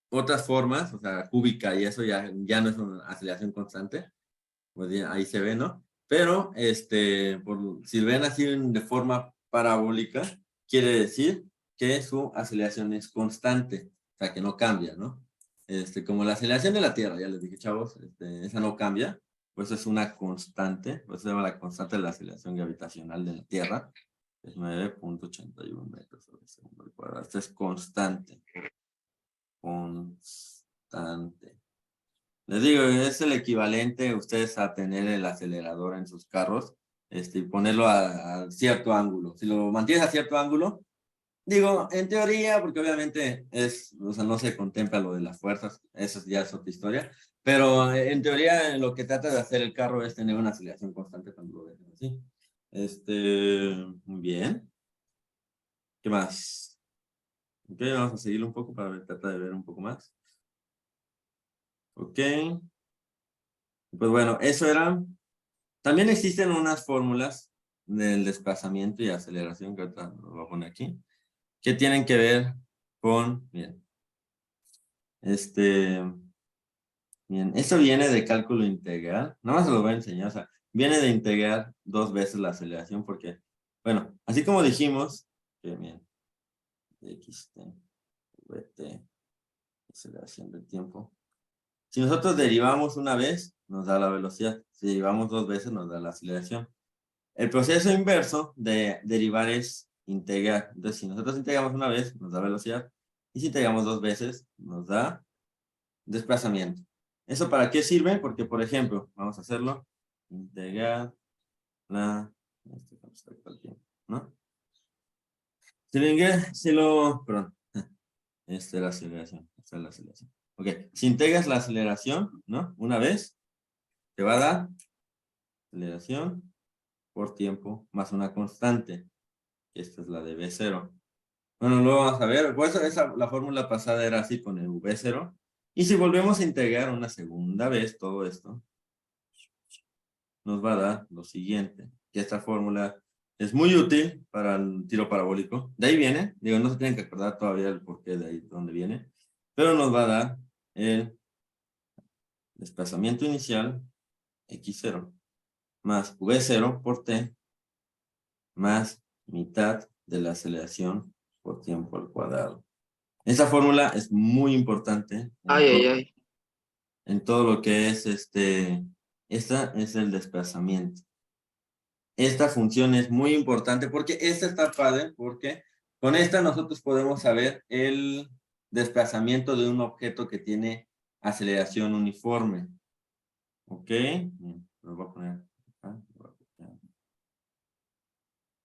otras formas, o sea, cúbica y eso ya no es una aceleración constante, pues ya, ahí se ve, ¿no? Pero, si ven así de forma parabólica, quiere decir que su aceleración es constante, o sea, que no cambia, ¿no? Como la aceleración de la Tierra, ya les dije, chavos, esa no cambia, pues es una constante, pues se llama la constante de la aceleración gravitacional de la Tierra, es 9.81 metros sobre segundo al cuadrado. Esta es constante. Constante. Les digo, es el equivalente a ustedes a tener el acelerador en sus carros, y ponerlo a cierto ángulo. Si lo mantienes a cierto ángulo, digo, en teoría, porque obviamente o sea, no se contempla lo de las fuerzas, eso ya es otra historia, pero en teoría lo que trata de hacer el carro es tener una aceleración constante cuando lo dejen así. Muy bien. ¿Qué más? Ok, vamos a seguir un poco para tratar de ver un poco más. Ok. Pues bueno, eso era. También existen unas fórmulas del desplazamiento y aceleración, que ahorita lo voy a poner aquí, que tienen que ver con, bien, esto viene de cálculo integral, nada más se lo voy a enseñar, o sea, viene de integrar 2 veces la aceleración, porque, bueno, así como dijimos, que bien, x, t, v, t, aceleración del tiempo. Si nosotros derivamos una vez, nos da la velocidad, si derivamos 2 veces, nos da la aceleración. El proceso inverso de derivar es integrar. Entonces, si nosotros integramos una vez, nos da velocidad. Y si integramos 2 veces, nos da desplazamiento. ¿Eso para qué sirve? Porque, por ejemplo, vamos a hacerlo. Integrar la... ¿no? Perdón. La aceleración. Esta es la aceleración. Ok. Si integras la aceleración, ¿no? Una vez, te va a dar aceleración por tiempo más una constante. Esta es la de V0. Bueno, luego vamos a ver. Pues la fórmula pasada era así con el V0. Y si volvemos a integrar una segunda vez todo esto, nos va a dar lo siguiente. Que esta fórmula es muy útil para el tiro parabólico. De ahí viene. Digo, no se tienen que acordar todavía el porqué de ahí, de dónde viene. Pero nos va a dar el desplazamiento inicial x0 más v0 por t más mitad de la aceleración por tiempo al cuadrado. Esa fórmula es muy importante en todo lo que es esta es el desplazamiento. Esta función es muy importante porque esta está padre, porque con esta nosotros podemos saber el desplazamiento de un objeto que tiene aceleración uniforme. ¿Ok? Bien, lo voy a poner acá.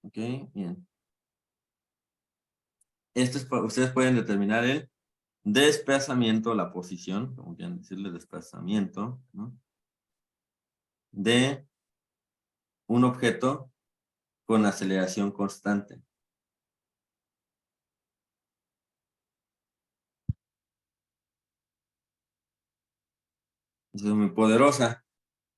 Ok, bien. Ustedes pueden determinar el desplazamiento, la posición, como quieran decirle, desplazamiento, ¿no? De un objeto con aceleración constante. Eso es muy poderosa.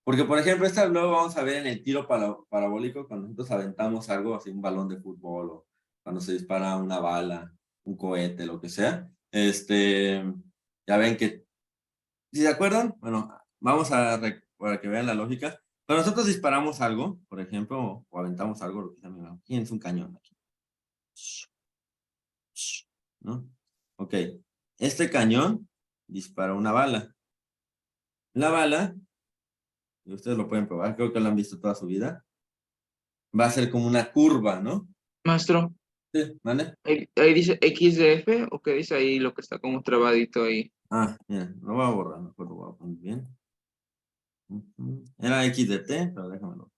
Porque, por ejemplo, esta luego vamos a ver en el tiro parabólico, cuando nosotros aventamos algo, así un balón de fútbol, o cuando se dispara una bala, un cohete, lo que sea. Ya ven que, si se acuerdan, bueno, vamos para que vean la lógica. Cuando nosotros disparamos algo, por ejemplo, o aventamos algo, lo que sea, mira, es un cañón aquí, ¿no? Ok, este cañón dispara una bala. La bala, y ustedes lo pueden probar, creo que lo han visto toda su vida, va a ser como una curva, ¿no? Maestro, Sí, ¿vale? ahí dice XDF o qué dice ahí lo que está como trabadito ahí. Ah, mira, lo voy a borrar, mejor lo voy a poner bien. Era X de T, pero déjamelo.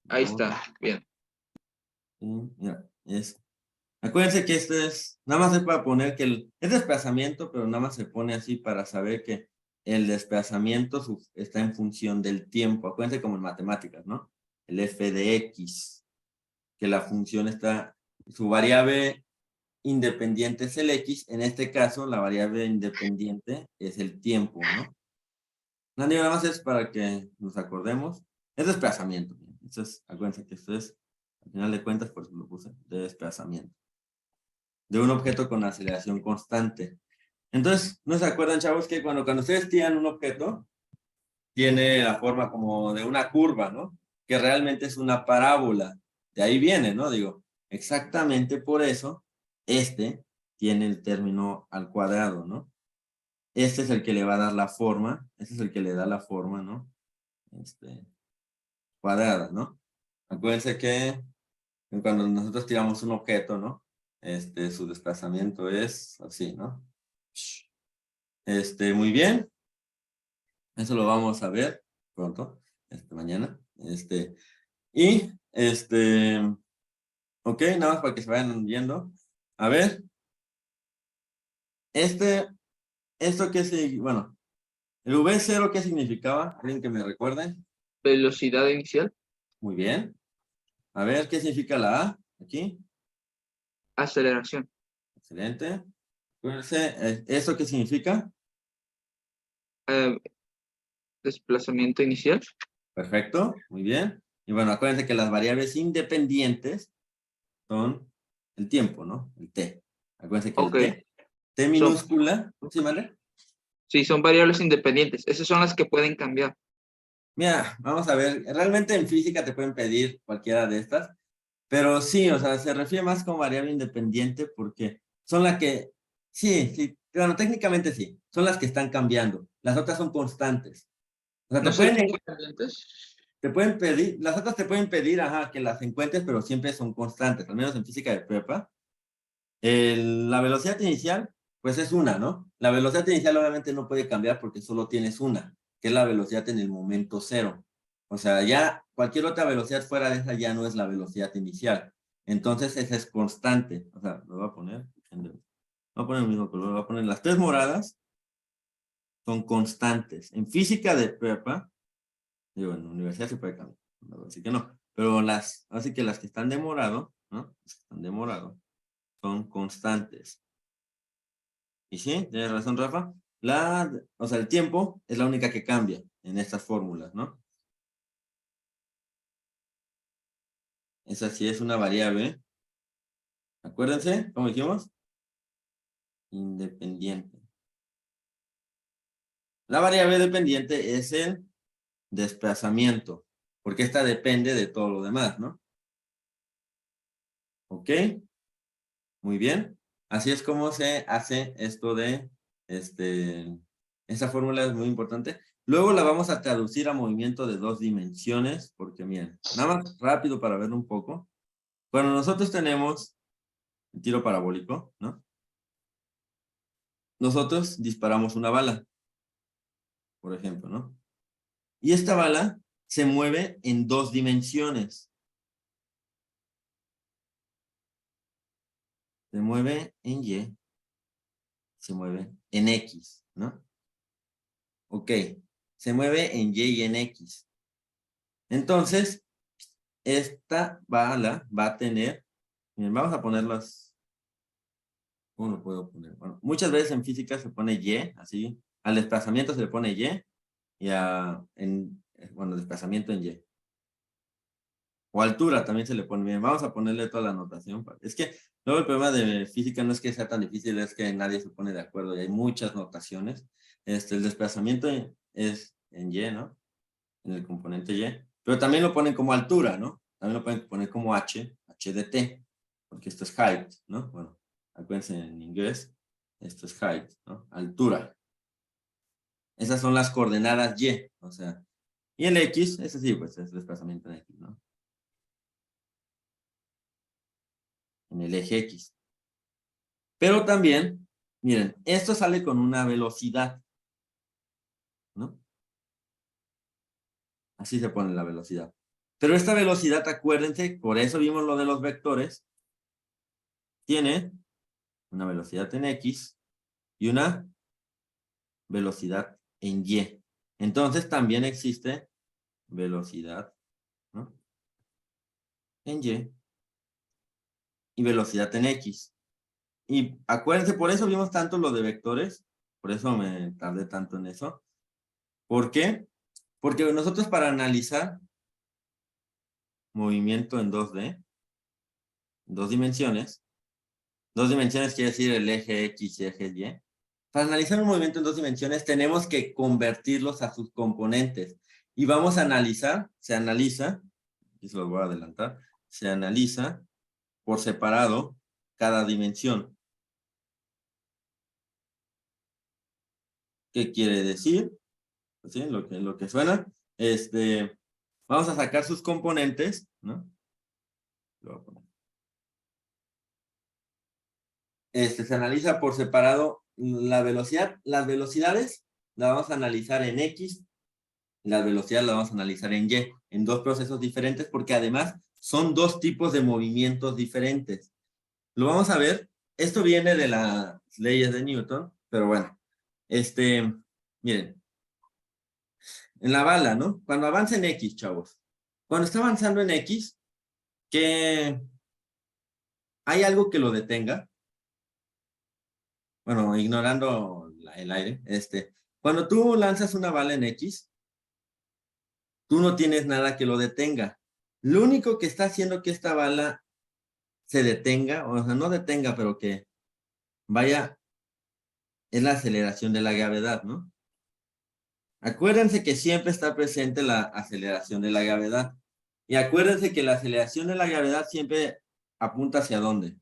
Ahí está, bien. Sí, mira, acuérdense que este es, nada más es para poner que es desplazamiento, pero nada más se pone así para saber que el desplazamiento está en función del tiempo. Acuérdense como en matemáticas, ¿no? El f de x, que la función está, su variable independiente es el x, en este caso la variable independiente es el tiempo, ¿no? Nada más es para que nos acordemos. Es desplazamiento. Entonces, acuérdense que esto es, al final de cuentas, por eso lo puse, de desplazamiento. De un objeto con aceleración constante. Entonces, ¿no se acuerdan, chavos, que cuando ustedes tiran un objeto, tiene la forma como de una curva, ¿no? Que realmente es una parábola. De ahí viene, ¿no? Digo, exactamente por eso, tiene el término al cuadrado, ¿no? Este es el que le va a dar la forma, este es el que le da la forma, ¿no? Cuadrada, ¿no? Acuérdense que cuando nosotros tiramos un objeto, ¿no? Su desplazamiento es así, ¿no? Muy bien. Eso lo vamos a ver pronto, mañana. Y, ok, nada más para que se vayan viendo. A ver, esto qué significa, bueno, el V0, ¿qué significaba? ¿Alguien que me recuerde? Velocidad inicial, Muy bien. A ver, ¿qué significa la A? Aquí. aceleración, Excelente. Acuérdense, ¿esto qué significa? eh, desplazamiento inicial. Perfecto, muy bien. Y bueno, acuérdense que las variables independientes son el tiempo, ¿no? El t. Acuérdense que Ok, el t son, minúscula, ¿sí, vale? sí, son variables independientes. Esas son las que pueden cambiar. Mira, vamos a ver, realmente en física te pueden pedir cualquiera de estas, pero sí, o sea, se refiere más como variable independiente porque son las que, sí, bueno, técnicamente sí, son las que están cambiando. Las otras son constantes. O sea, ¿No serían independientes? te pueden pedir, las otras te pueden pedir, ajá, que las encuentres, pero siempre son constantes, al menos en física de prepa. La velocidad inicial, pues es una, ¿no? La velocidad inicial obviamente no puede cambiar porque solo tienes una, que es la velocidad en el momento cero. O sea, ya cualquier otra velocidad fuera de esa ya no es la velocidad inicial. Entonces esa es constante. O sea, lo voy a poner, el mismo color, lo voy a poner las tres moradas, son constantes. En física de prepa, digo, en la universidad se puede cambiar, así que no. Pero así que las que están de morado, ¿no? Las que están de morado son constantes. Y sí, tienes razón, Rafa. O sea, el tiempo es la única que cambia en estas fórmulas, ¿no? Esa sí es una variable. Acuérdense, ¿cómo dijimos? Independiente. La variable dependiente es el desplazamiento, porque esta depende de todo lo demás, ¿no? ¿Ok? Muy bien. Así es como se hace esto de, esta fórmula es muy importante. Luego la vamos a traducir a movimiento de 2 dimensiones, porque miren, nada más rápido para verlo un poco. Cuando nosotros tenemos el tiro parabólico, ¿no? Nosotros disparamos una bala, por ejemplo, ¿no? Y esta bala se mueve en 2 dimensiones. se mueve en Y, se mueve en X, ¿no? Ok, se mueve en Y y en X. Entonces, esta bala va a tener, miren, vamos a ponerlas, ¿cómo lo puedo poner? Bueno, muchas veces en física se pone Y, así, al desplazamiento se le pone Y, y bueno, desplazamiento en Y. O altura también se le pone bien. Vamos a ponerle toda la notación. Es que luego el problema de física no es que sea tan difícil, es que nadie se pone de acuerdo y hay muchas notaciones. El desplazamiento es en Y, ¿no? En el componente Y. Pero también lo ponen como altura, ¿no? También lo pueden poner como H de T, porque esto es height, ¿no? Bueno, acuérdense en inglés, esto es height, ¿no? Altura. Esas son las coordenadas Y, o sea, y el X, ese sí, pues es desplazamiento en X, ¿no? En el eje X. Pero también, miren, esto sale con una velocidad, ¿no? Así se pone la velocidad. Pero esta velocidad, acuérdense, por eso vimos lo de los vectores, tiene una velocidad en X y una velocidad en Y. Entonces también existe velocidad, ¿no? En y velocidad en X. Y acuérdense, por eso vimos tanto lo de vectores, por eso me tardé tanto en eso. ¿Por qué? Porque nosotros para analizar movimiento en 2D, dos dimensiones quiere decir el eje X y eje Y. Para analizar un movimiento en 2 dimensiones tenemos que convertirlos a sus componentes. Y vamos a analizar, se analiza, aquí se los voy a adelantar, se analiza por separado cada dimensión. ¿Qué quiere decir? Pues sí, lo que suena. Vamos a sacar sus componentes, ¿no? Lo voy a poner. Se analiza por separado la velocidad. Las velocidades las vamos a analizar en X, las velocidades las vamos a analizar en Y, en dos procesos diferentes, porque además son dos tipos de movimientos diferentes. Lo vamos a ver. Esto viene de las leyes de Newton, pero bueno. Miren. En la bala, ¿no? Cuando avanza en X, chavos. Cuando está avanzando en X, ¿hay algo que lo detenga? Bueno, ignorando el aire. Cuando tú lanzas una bala en X, tú no tienes nada que lo detenga. Lo único que está haciendo que esta bala se detenga, o sea, no detenga, pero que vaya, es la aceleración de la gravedad, ¿no? Acuérdense que siempre está presente la aceleración de la gravedad. Y acuérdense que la aceleración de la gravedad siempre apunta hacia dónde.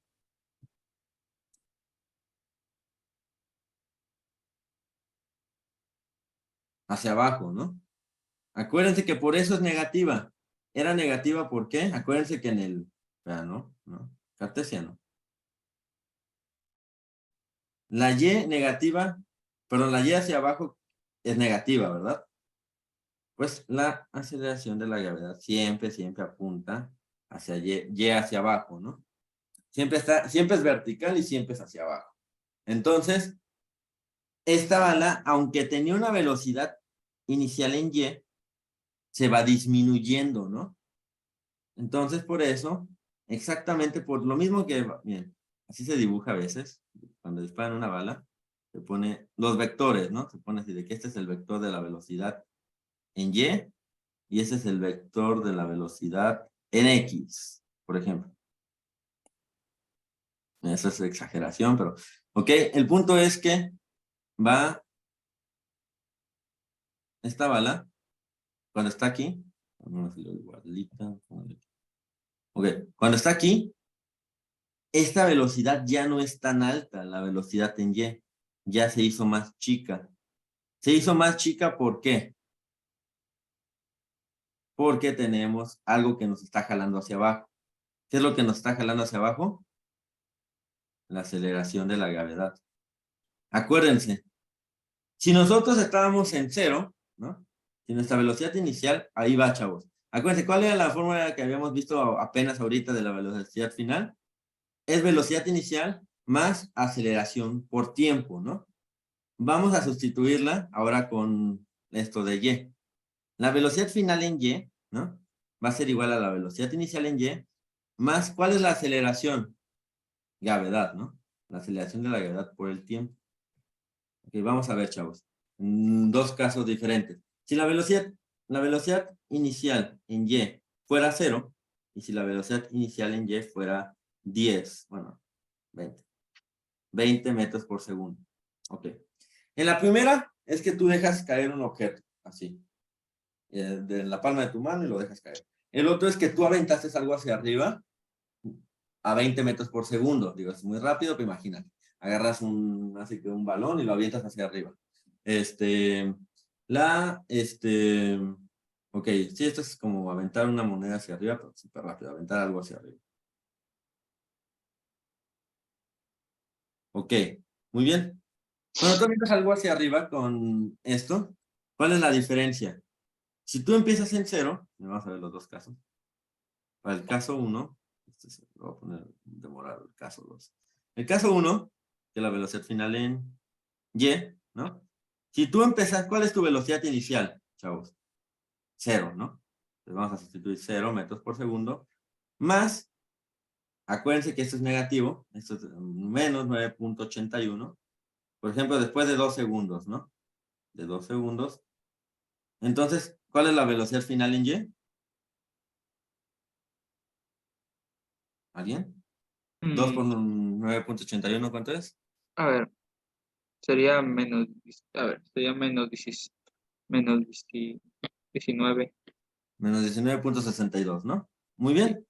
Hacia abajo, ¿no? Acuérdense que por eso es negativa. Era negativa, ¿por qué? Acuérdense que en el plano, ¿no? Cartesiano. La Y negativa, perdón, la Y hacia abajo es negativa, ¿verdad? Pues la aceleración de la gravedad siempre apunta hacia Y hacia abajo, ¿no? Siempre es vertical y siempre es hacia abajo. Entonces, esta bala, aunque tenía una velocidad inicial en Y, se va disminuyendo, ¿no? Entonces, por eso, exactamente por lo mismo que, miren, así se dibuja a veces, cuando disparan una bala, se pone los vectores, ¿no? Se pone así de que este es el vector de la velocidad en y ese es el vector de la velocidad en X, por ejemplo. Eso es exageración, pero, ok, el punto es que va esta bala, cuando está aquí, vamos a hacerlo igualita, ok, cuando está aquí, esta velocidad ya no es tan alta, la velocidad en Y, ya se hizo más chica. Se hizo más chica, ¿por qué? Porque tenemos algo que nos está jalando hacia abajo. ¿Qué es lo que nos está jalando hacia abajo? La aceleración de la gravedad. Acuérdense, si nosotros estábamos en 0, ¿no? Si nuestra velocidad inicial, ahí va, chavos. Acuérdense, ¿cuál era la fórmula que habíamos visto apenas ahorita de la velocidad final? es velocidad inicial más aceleración por tiempo, ¿no? Vamos a sustituirla ahora con esto de y. La velocidad final en y, ¿no? Va a ser igual a la velocidad inicial en y, más, ¿cuál es la aceleración? Gravedad, ¿no? La aceleración de la gravedad por el tiempo. Ok, vamos a ver, chavos. Dos casos diferentes. Si la velocidad inicial en y fuera 0, y si la velocidad inicial en y fuera 10, bueno, 20 metros por segundo. Ok. En la primera es que tú dejas caer un objeto, así, de la palma de tu mano y lo dejas caer. El otro es que tú aventaste algo hacia arriba a 20 metros por segundo. Digo, es muy rápido, pero imagínate. Agarras así que un balón y lo avientas hacia arriba. Ok, sí, esto es como aventar una moneda hacia arriba, pero súper rápido, aventar algo hacia arriba. Ok, muy bien. Cuando tú avientas algo hacia arriba con esto, ¿cuál es la diferencia? Si tú empiezas en 0, vamos a ver los dos casos. Para el caso 1, lo voy a poner de morado, el caso 2. El caso 1, que es la velocidad final en y, ¿no? Si tú empezas, ¿cuál es tu velocidad inicial, chavos? 0, ¿no? Entonces vamos a sustituir 0 metros por segundo, más, acuérdense que esto es negativo, esto es menos 9.81, por ejemplo, después de 2 segundos, ¿no? De 2 segundos. Entonces, ¿cuál es la velocidad final en y? ¿Alguien? 2 por 9.81, ¿cuánto es? A ver, sería menos, a ver, sería menos 19. Menos 19.62, ¿no? Muy bien.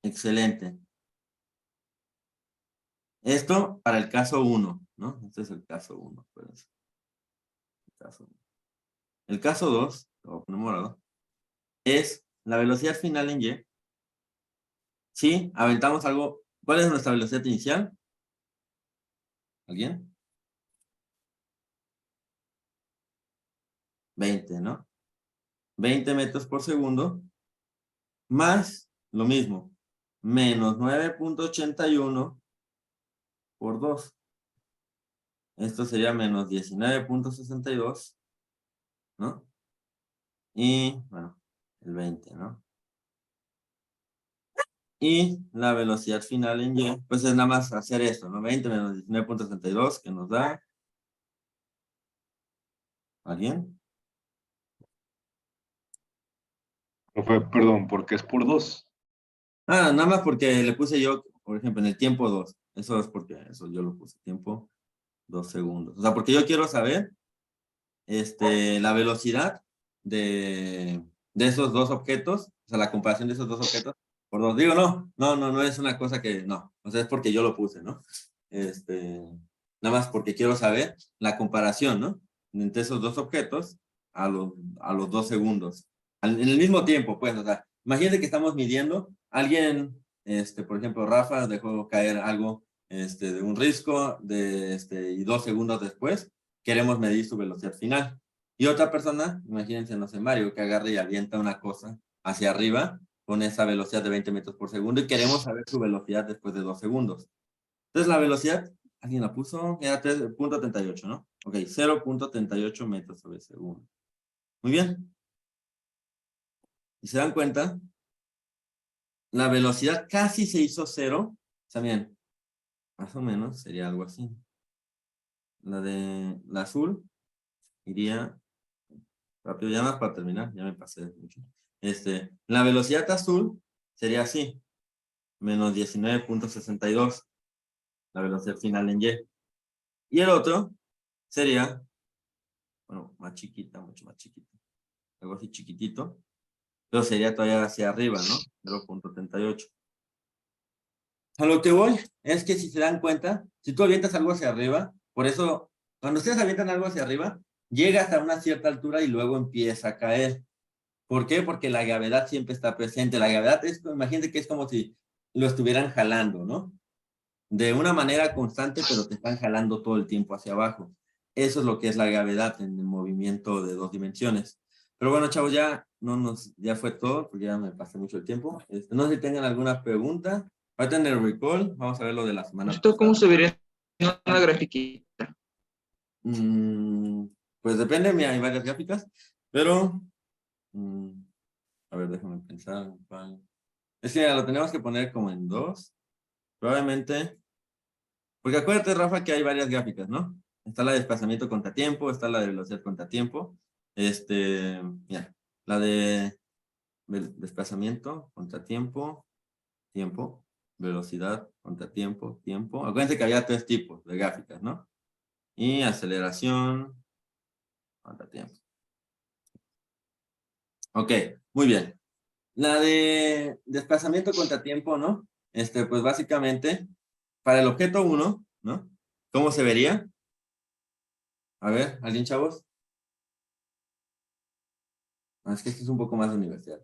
Excelente. Esto para el caso 1, ¿no? Este es el caso 1. El caso 2, lo voy a poner morado, es la velocidad final en y. Sí, aventamos algo. ¿Cuál es nuestra velocidad inicial? ¿Alguien? 20, ¿no? 20 metros por segundo, más lo mismo, menos 9.81 por 2. Esto sería menos 19.62, ¿no? Y, bueno, el 20, ¿no? Y la velocidad final en y, pues es nada más hacer esto, ¿no? 20 menos 19.62, que nos da... ¿Alguien? Profe, perdón, porque es por 2. Ah, nada más porque le puse yo, por ejemplo, en el tiempo 2. Eso es porque eso yo lo puse, tiempo 2 segundos. O sea, porque yo quiero saber la velocidad de esos dos objetos, o sea, la comparación de esos dos objetos por dos. Digo, no es una cosa que, no, o sea, es porque yo lo puse, ¿no? Nada más porque quiero saber la comparación, ¿no? Entre esos dos objetos a los 2 segundos. En el mismo tiempo, pues, o sea, imagínate que estamos midiendo, alguien, por ejemplo, Rafa dejó caer algo, de un risco, y 2 segundos después, queremos medir su velocidad final. Y otra persona, imagínense, no sé, Mario, que agarra y avienta una cosa hacia arriba con esa velocidad de 20 metros por segundo y queremos saber su velocidad después de 2 segundos. Entonces la velocidad, ¿alguien la puso? Era 3.38, ¿no? Ok, 0.38 metros sobre segundo. Muy bien. Y se dan cuenta, la velocidad casi se hizo 0. También, más o menos, sería algo así. La azul iría rápido, ya más para terminar, ya me pasé mucho. La velocidad azul sería así, menos 19.62, la velocidad final en y. Y el otro sería, bueno, más chiquita, mucho más chiquita, algo así chiquitito, pero sería todavía hacia arriba, ¿no? 0.38. A lo que voy es que si se dan cuenta, si tú avientas algo hacia arriba, por eso, cuando ustedes avientan algo hacia arriba, llega hasta una cierta altura y luego empieza a caer. ¿Por qué? Porque la gravedad siempre está presente. La gravedad es, imagínate que es como si lo estuvieran jalando, ¿no? De una manera constante, pero te están jalando todo el tiempo hacia abajo. Eso es lo que es la gravedad en el movimiento de 2 dimensiones. Pero bueno, chavos, ya fue todo, porque ya me pasé mucho el tiempo. No sé si tengan alguna pregunta Ahorita en el recall, vamos a ver lo de la semana ¿Esto cómo se pasada. vería en una grafiquita? Pues depende, mira, hay varias gráficas, pero a ver, déjame pensar. Es que lo tenemos que poner como en 2. Probablemente, porque acuérdate, Rafa, que hay varias gráficas, ¿no? Está la de desplazamiento contra tiempo, está la de velocidad contra tiempo. Mira, la de desplazamiento contra tiempo, tiempo, velocidad contra tiempo, tiempo. Acuérdense que había 3 tipos de gráficas, ¿no? Y aceleración contra tiempo. Ok, muy bien. La de desplazamiento contra tiempo, ¿no? Pues básicamente, para el objeto 1, ¿no? ¿Cómo se vería? A ver, ¿alguien, chavos? Es que este es un poco más de universidad.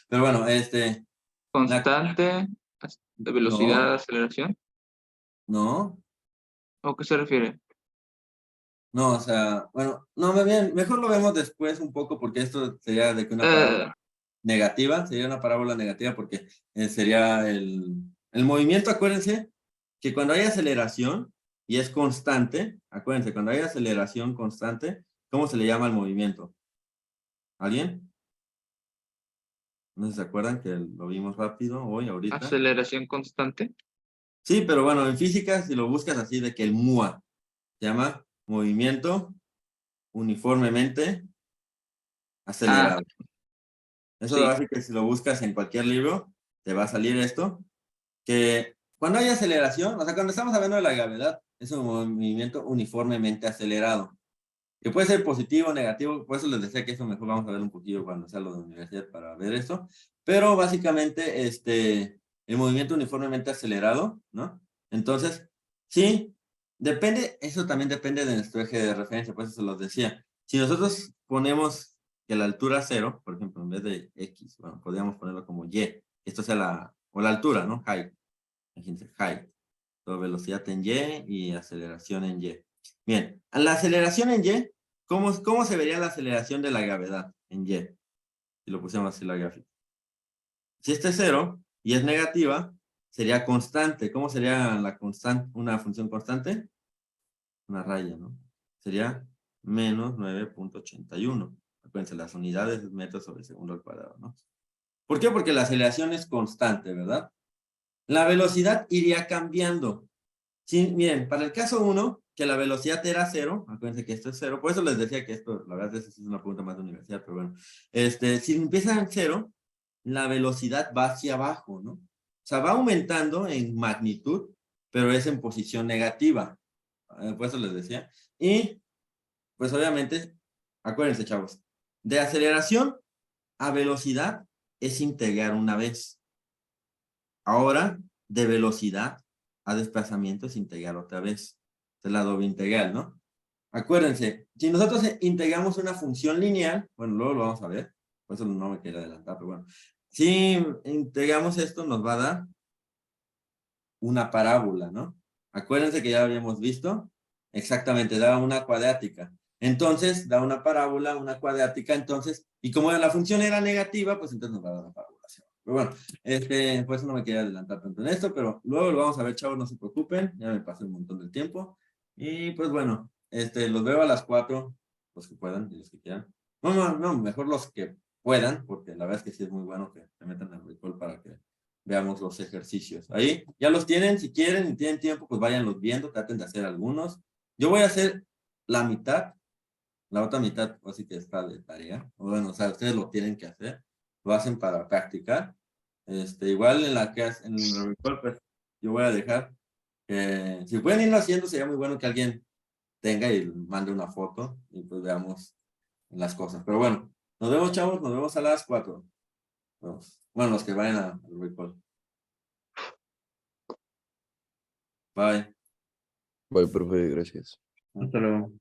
Pero bueno, Constante, de velocidad, no, aceleración. no, ¿O qué se refiere? no, o sea, bueno, no, más bien, mejor lo vemos después un poco porque esto sería de que una parábola Eh, negativa, sería una parábola negativa porque sería el movimiento, acuérdense que cuando hay aceleración y es constante, acuérdense, cuando hay aceleración constante, ¿cómo se le llama al movimiento? ¿Alguien? ¿No sé si se acuerdan que lo vimos rápido hoy, ahorita? aceleración constante. Sí, pero bueno, en física, si lo buscas así de que el MUA se llama movimiento uniformemente Ah, acelerado. Eso sí. hace que si lo buscas en cualquier libro, te va a salir esto, que cuando hay aceleración, o sea, cuando estamos hablando de la gravedad, es un movimiento uniformemente acelerado, que puede ser positivo o negativo, por eso les decía que eso mejor vamos a ver un poquillo cuando sea lo de la universidad para ver esto, pero básicamente, el movimiento uniformemente acelerado, ¿no? Entonces, sí, depende, eso también depende de nuestro eje de referencia, por eso se los decía. Si nosotros ponemos que la altura 0, por ejemplo, en vez de X, bueno, podríamos ponerlo como Y, esto sea o la altura, ¿no? Height, imagínense, height, toda velocidad en Y y aceleración en Y. Bien, la aceleración en Y, ¿cómo se vería la aceleración de la gravedad en Y? Si lo pusiéramos así la gráfica. Si este es 0 y es negativa, sería constante. ¿Cómo sería la constante, una función constante? Una raya, ¿no? Sería menos 9.81. Acuérdense, las unidades es metros sobre segundo al cuadrado, ¿no? ¿Por qué? Porque la aceleración es constante, ¿verdad? La velocidad iría cambiando. Sí, miren, para el caso 1, que la velocidad era 0, acuérdense que esto es 0, por eso les decía que esto, la verdad, es una pregunta más de universidad, pero bueno, si empieza en 0, la velocidad va hacia abajo, ¿no? O sea, va aumentando en magnitud, pero es en posición negativa, por eso les decía. Y, pues obviamente, acuérdense, chavos, de aceleración a velocidad es integrar una vez. Ahora, de velocidad a desplazamiento es integrar otra vez. Es la doble integral, ¿no? Acuérdense, si nosotros integramos una función lineal, bueno, luego lo vamos a ver, por eso no me quiero adelantar, pero bueno. Si integramos esto, nos va a dar una parábola, ¿no? Acuérdense que ya lo habíamos visto. Exactamente, da una cuadrática. Entonces, da una parábola, una cuadrática, entonces, y como la función era negativa, pues entonces nos va a dar una parábola. Pero bueno, por eso no me quería adelantar tanto en esto, pero luego lo vamos a ver, chavos, no se preocupen, ya me pasé un montón del tiempo. Y pues bueno, los veo a las 4, los que puedan y los que quieran. No, mejor los que puedan, porque la verdad es que sí es muy bueno que se metan al recall para que veamos los ejercicios. Ahí ya los tienen, si quieren y tienen tiempo, pues váyanlos viendo, traten de hacer algunos. Yo voy a hacer la mitad, la otra mitad, así que está de tarea. Bueno, o sea, ustedes lo tienen que hacer, lo hacen para practicar. Igual en en el recall, pues yo voy a dejar que, si pueden irlo haciendo, sería muy bueno que alguien tenga y mande una foto y pues veamos las cosas. Pero bueno, nos vemos, chavos, nos vemos a las 4. Bueno, los que vayan al recall. Bye. Bye, profe, gracias. Hasta luego.